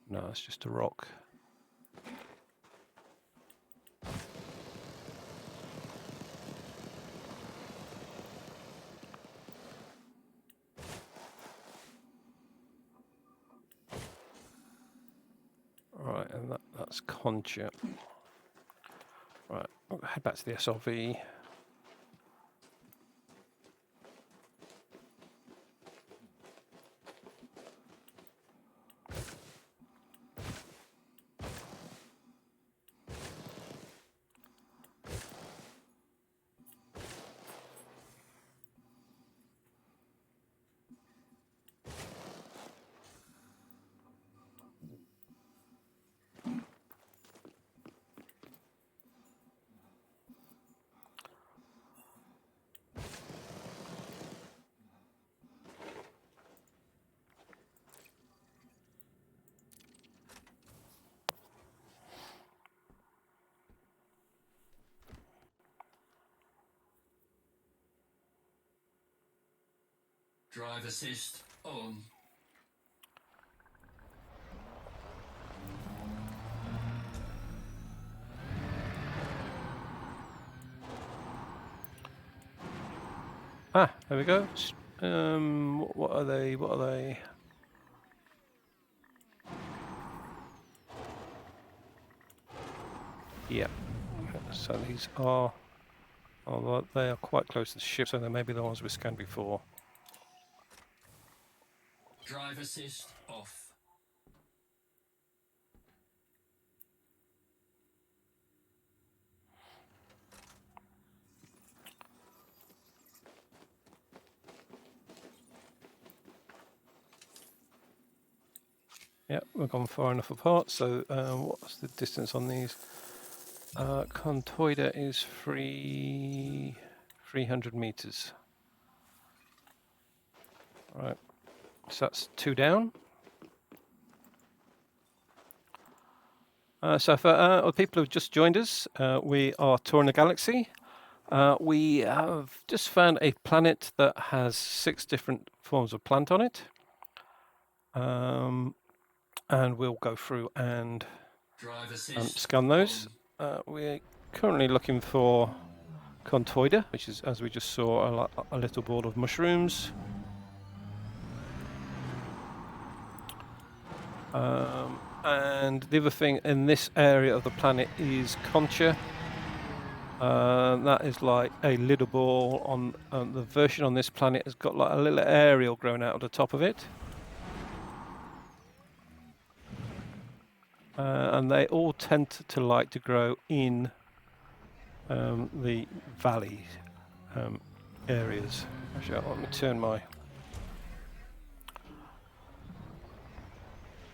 No, it's just a rock. Right, and that's Concha. Right, I'll head back to the SRV. Drive assist on. Ah, there we go. What are they? What are they? Yeah. So these are, although they are quite close to the ship, so they may be the ones we scanned before. Drive assist off. Yeah, we've gone far enough apart. So what's the distance on these? Contoida is 300 meters. Right, so that's 2 down. So for other people who've just joined us, we are touring the galaxy. We have just found a planet that has 6 different forms of plant on it. And we'll go through and Drive assist scan those. on. We're currently looking for Contoida, which is, as we just saw, a little ball of mushrooms. And the other thing in this area of the planet is Concha. That is like a little ball on the version on this planet has got like a little aerial growing out of the top of it. And they all tend to like to grow in the valley areas. Actually, let me turn my...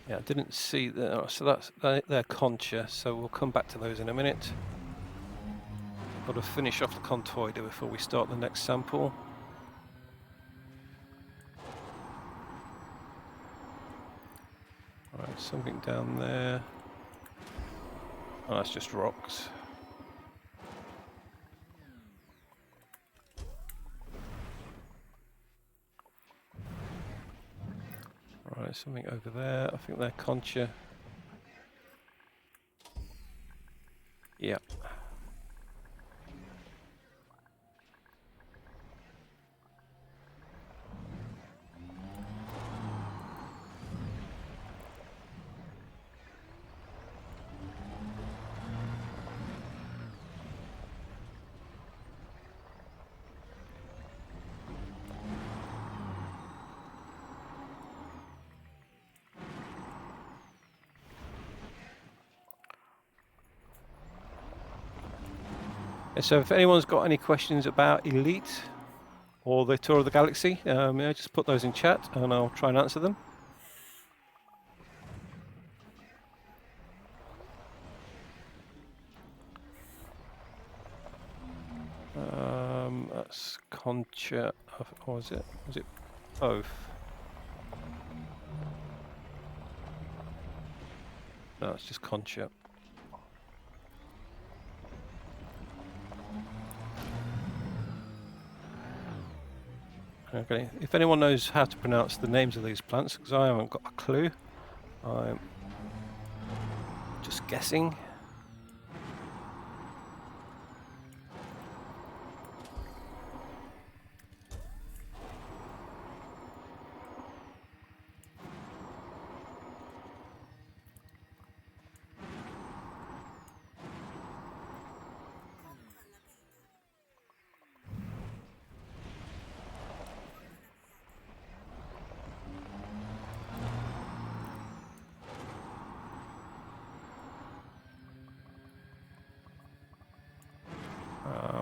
Yeah, I didn't see that. So that's they're Concha, so we'll come back to those in a minute. Got to finish off the Contoida before we start the next sample. Right, something down there. Oh, that's just rocks. Right, something over there. I think they're Concha. Yeah. So if anyone's got any questions about Elite or the Tour of the Galaxy, yeah, just put those in chat and I'll try and answer them. That's Concha, or was it both? No, it's just Concha. Okay, if anyone knows how to pronounce the names of these plants, because I haven't got a clue, I'm just guessing.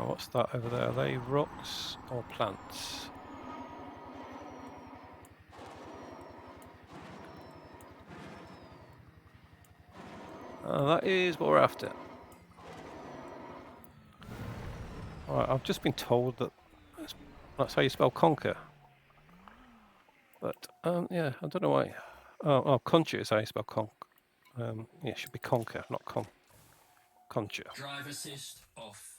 What's that over there? Are they rocks or plants? That is what we're after. Alright, I've just been told that that's how you spell conquer. But, yeah, I don't know why. Oh, Concha is how you spell conch. Yeah, it should be conquer, not Concha. Drive assist off.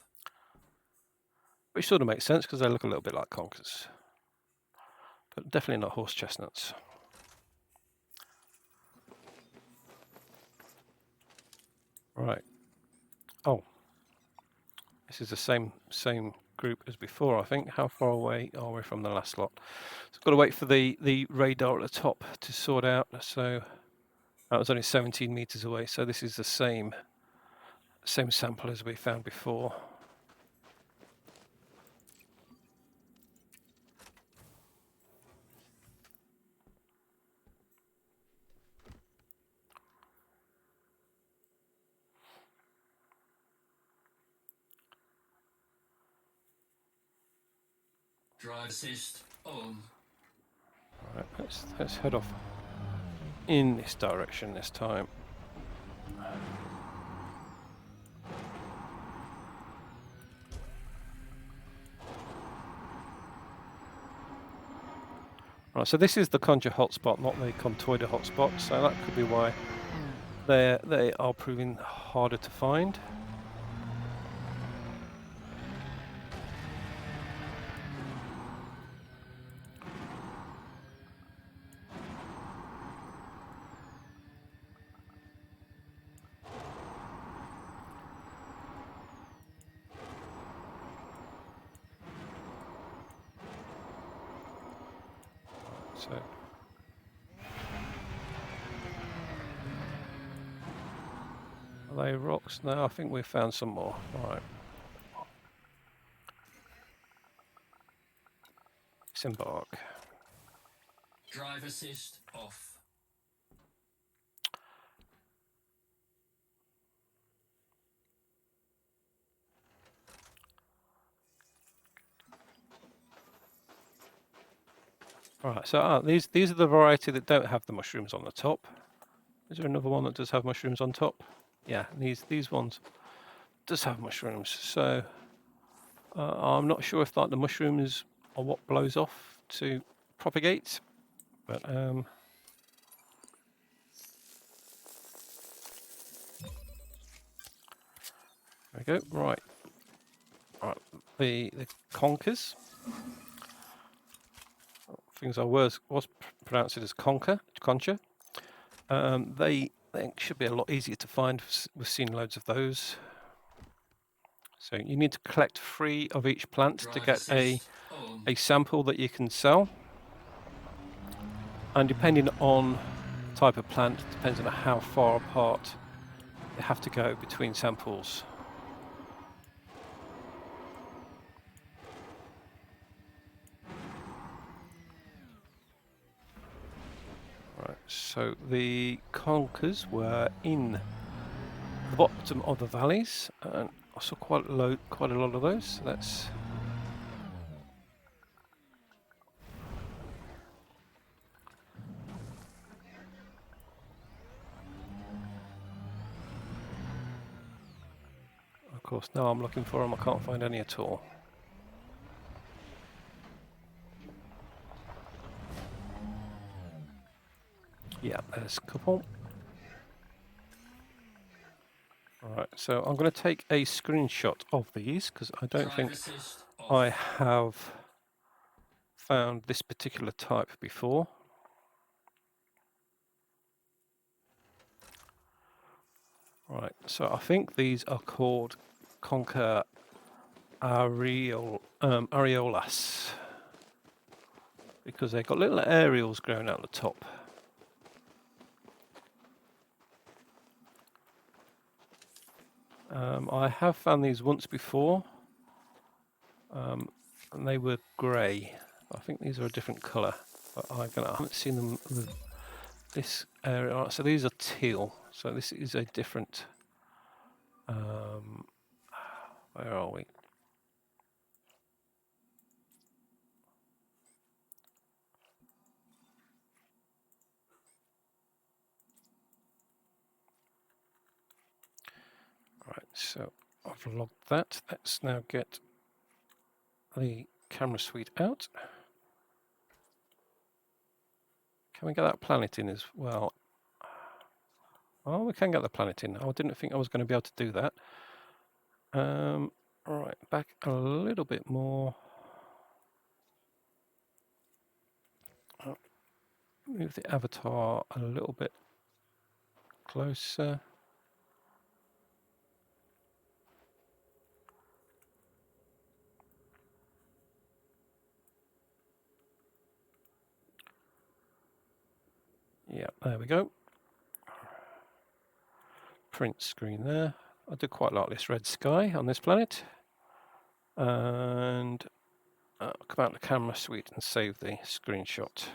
Which sort of makes sense because they look a little bit like conkers. but definitely not horse chestnuts. Right. Oh, this is the same group as before, I think. How far away are we from the last lot? So I've got to wait for the radar at the top to sort out. So that was only 17 meters away. So this is the same sample as we found before. Drive assist on. Right, let's head off in this direction this time. Right, so this is the Concha hotspot, not the Contoida hotspot, so that could be why they are proving harder to find. So are they rocks? No, I think we found some more. All right. Disembark. Drive assist off. All right. So these are the variety that don't have the mushrooms on the top. Is there another one that does have mushrooms on top? Yeah, these ones does have mushrooms. So I'm not sure if like the mushrooms are what blows off to propagate, but there we go. Right. All right. The conkers. Things I was pronounced it as concha. They should be a lot easier to find. We've seen loads of those. So you need to collect 3 of each plant to get a sample that you can sell. And depending on the type of plant, depends on how far apart you have to go between samples. Right, so the conkers were in the bottom of the valleys, and I saw quite a lot of those. So that's of course now I'm looking for them. I can't find any at all. Yeah, there's a couple. Alright, so I'm going to take a screenshot of these because I don't think I have found this particular type before. Right, so I think these are called Concha areolas because they've got little areoles growing out the top. I have found these once before, and they were grey. I think these are a different colour, but I haven't seen them with this area. So these are teal, so this is a different, where are we? Right, so I've logged that. Let's now get the camera suite out. Can we get that planet in as well? Oh, we can get the planet in. I didn't think I was going to be able to do that. Right, back a little bit more. move the avatar a little bit closer. Yeah, there we go. Print screen there. I do quite like this red sky on this planet. And come out of the camera suite and save the screenshot.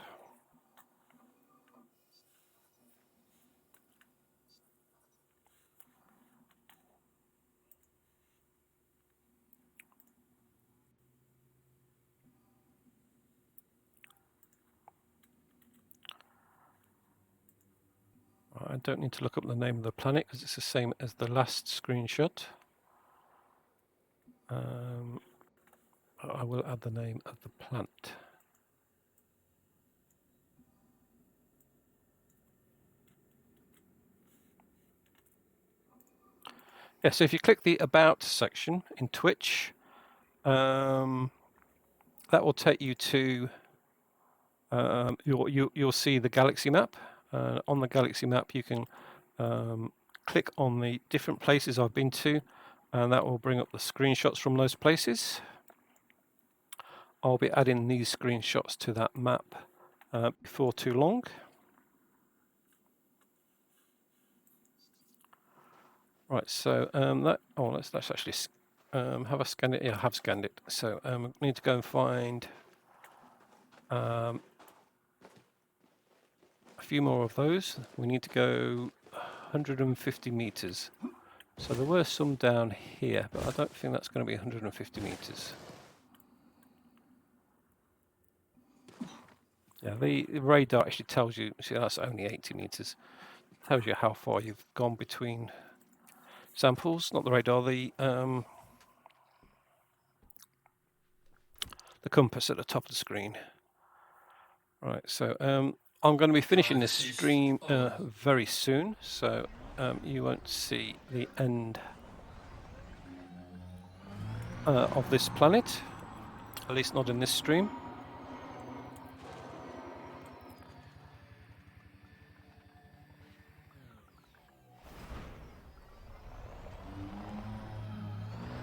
I don't need to look up the name of the planet because it's the same as the last screenshot. I will add the name of the plant. Yeah, so if you click the About section in Twitch, that will take you to, you'll see the galaxy map. On the galaxy map you can click on the different places I've been to, and that will bring up the screenshots from those places. I'll be adding these screenshots to that map before too long. Right, so let's actually have I scanned it? Yeah, I have scanned it. So we need to go and find a few more of those. We need to go 150 meters. So there were some down here, but I don't think that's going to be 150 meters. Yeah, the radar actually tells you, see that's only 80 meters. It tells you how far you've gone between samples, not the radar, the compass at the top of the screen. Right, so I'm going to be finishing this stream very soon, so you won't see the end of this planet, at least not in this stream.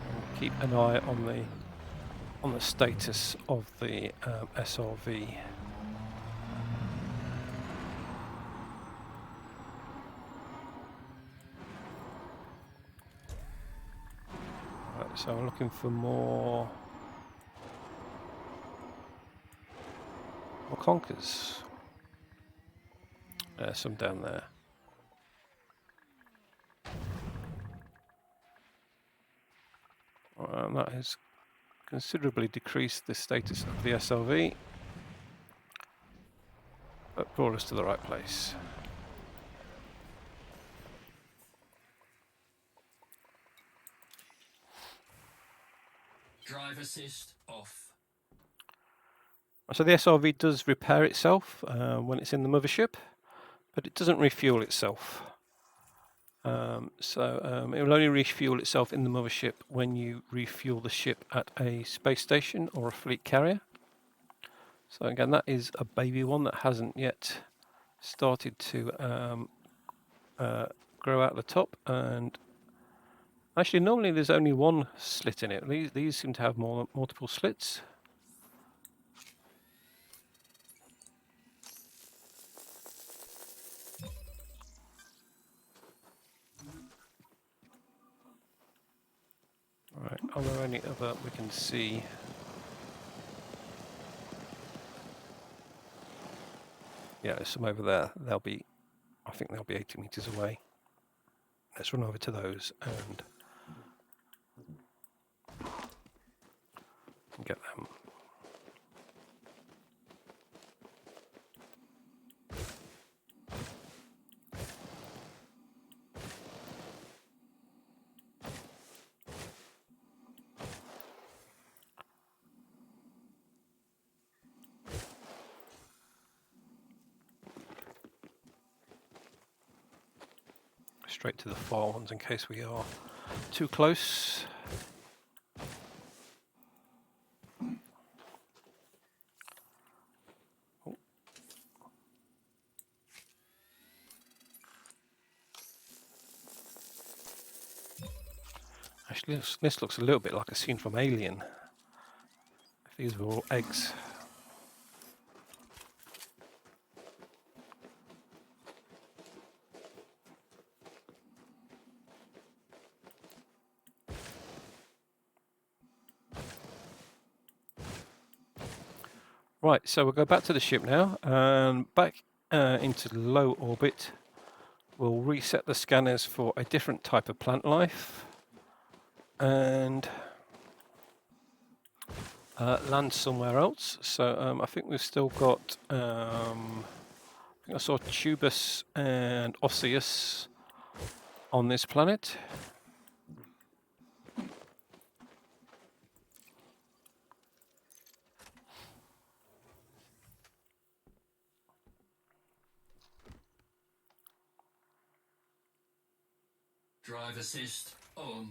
And keep an eye on the status of the SRV. Right, so I'm looking for more conkers. There's some down there. And that has considerably decreased the status of the SLV, but brought us to the right place. Drive assist off. So the SRV does repair itself when it's in the mothership, but it doesn't refuel itself. It will only refuel itself in the mothership when you refuel the ship at a space station or a fleet carrier. So again, that is a baby one that hasn't yet started to grow out the top. And actually, normally there's only one slit in it. These seem to have multiple slits. Right, are there any other we can see? Yeah, there's some over there. I think they'll be 80 meters away. Let's run over to those and get them. Straight to the far ones in case we are too close. Actually, this looks a little bit like a scene from Alien. If these were all eggs. Right, so we'll go back to the ship now, and back into low orbit. We'll reset the scanners for a different type of plant life, and land somewhere else. So I think we've still got, I think I saw Tubus and Osseous on this planet. Drive assist on.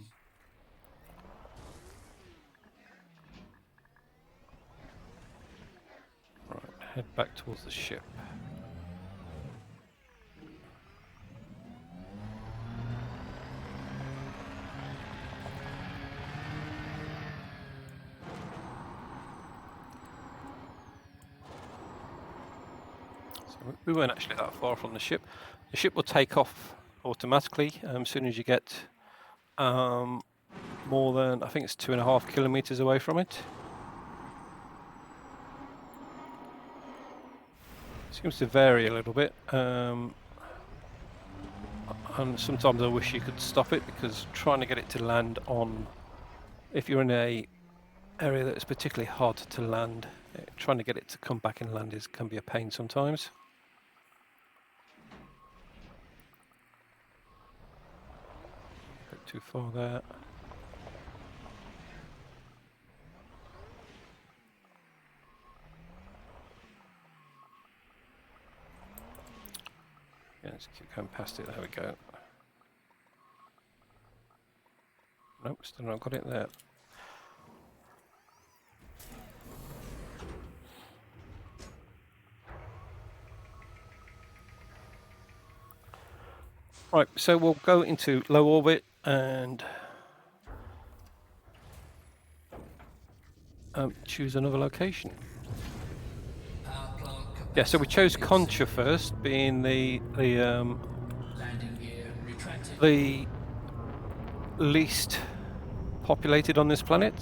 Right, head back towards the ship. So we weren't actually that far from the ship. The ship will take off automatically as soon as you get more than, I think it's 2.5 kilometers away from it. Seems to vary a little bit, and sometimes I wish you could stop it, because trying to get it to land on, if you're in a area that is particularly hard to land, trying to get it to come back and land can be a pain sometimes. A bit too far there. Yeah, let's keep going past it. There we go. Nope, still not got it there. Right, so we'll go into low orbit and choose another location. Power plant Yeah, so we chose capacity Concha exceeded. first, being Landing gear retracted. the least populated on this planet.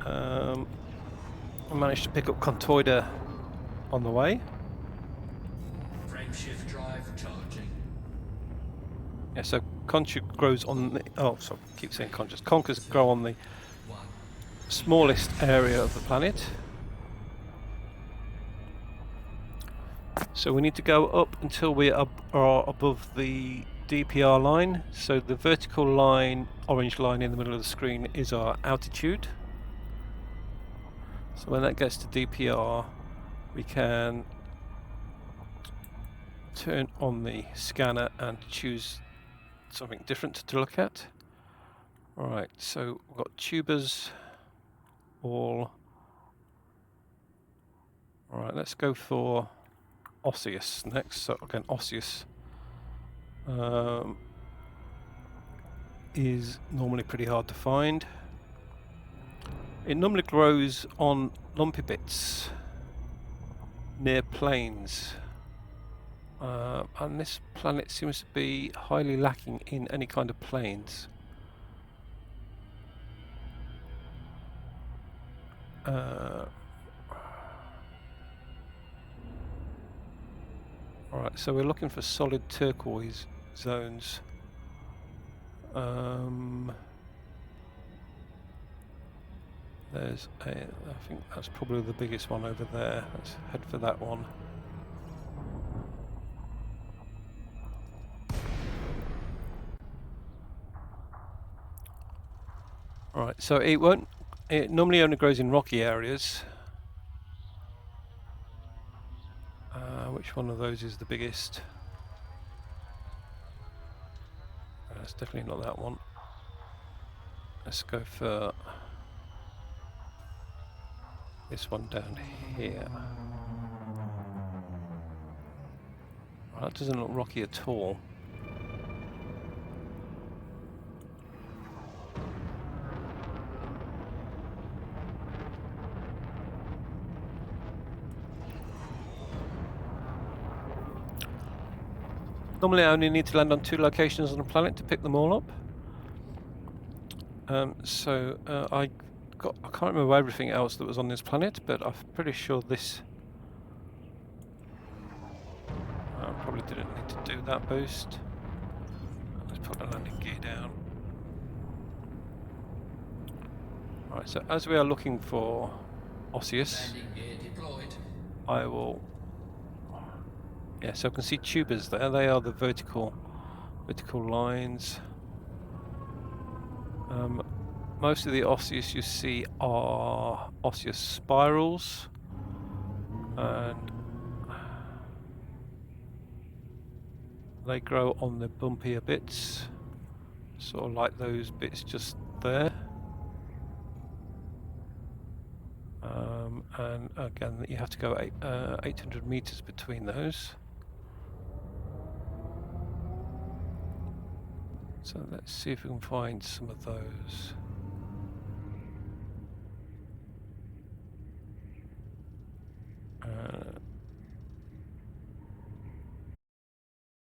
I managed to pick up Contoida on the way. Frameshift drive charging. Yeah, so Concha grows on the, oh, sorry, I keep saying Conchas. Conchas grow on the 1. smallest area of the planet. So we need to go up until we are above the DPR line. So the vertical line, orange line in the middle of the screen, is our altitude. So when that gets to DPR, we can turn on the scanner and choose something different to look at. Alright, so we've got tubers all. Alright, let's go for Osseous next. So again, Osseous is normally pretty hard to find. It normally grows on lumpy bits near plains. And this planet seems to be highly lacking in any kind of plains. Alright, so we're looking for solid turquoise zones. There's a, I think that's probably the biggest one over there. Let's head for that one. Alright, so it normally only grows in rocky areas. Which one of those is the biggest? It's definitely not that one. Let's go for this one down here. Well, that doesn't look rocky at all. Normally I only need to land on 2 locations on a planet to pick them all up. I can't remember everything else that was on this planet, but I'm pretty sure this... I probably didn't need to do that boost. Let's put the landing gear down. Alright, so as we are looking for Osseous, Landing gear deployed. I will... Yeah, so I can see tubers there. They are the vertical lines. Most of the Osseous you see are osseous spirals, and they grow on the bumpier bits, sort of like those bits just there. And again, you have to go 800 meters between those. So let's see if we can find some of those.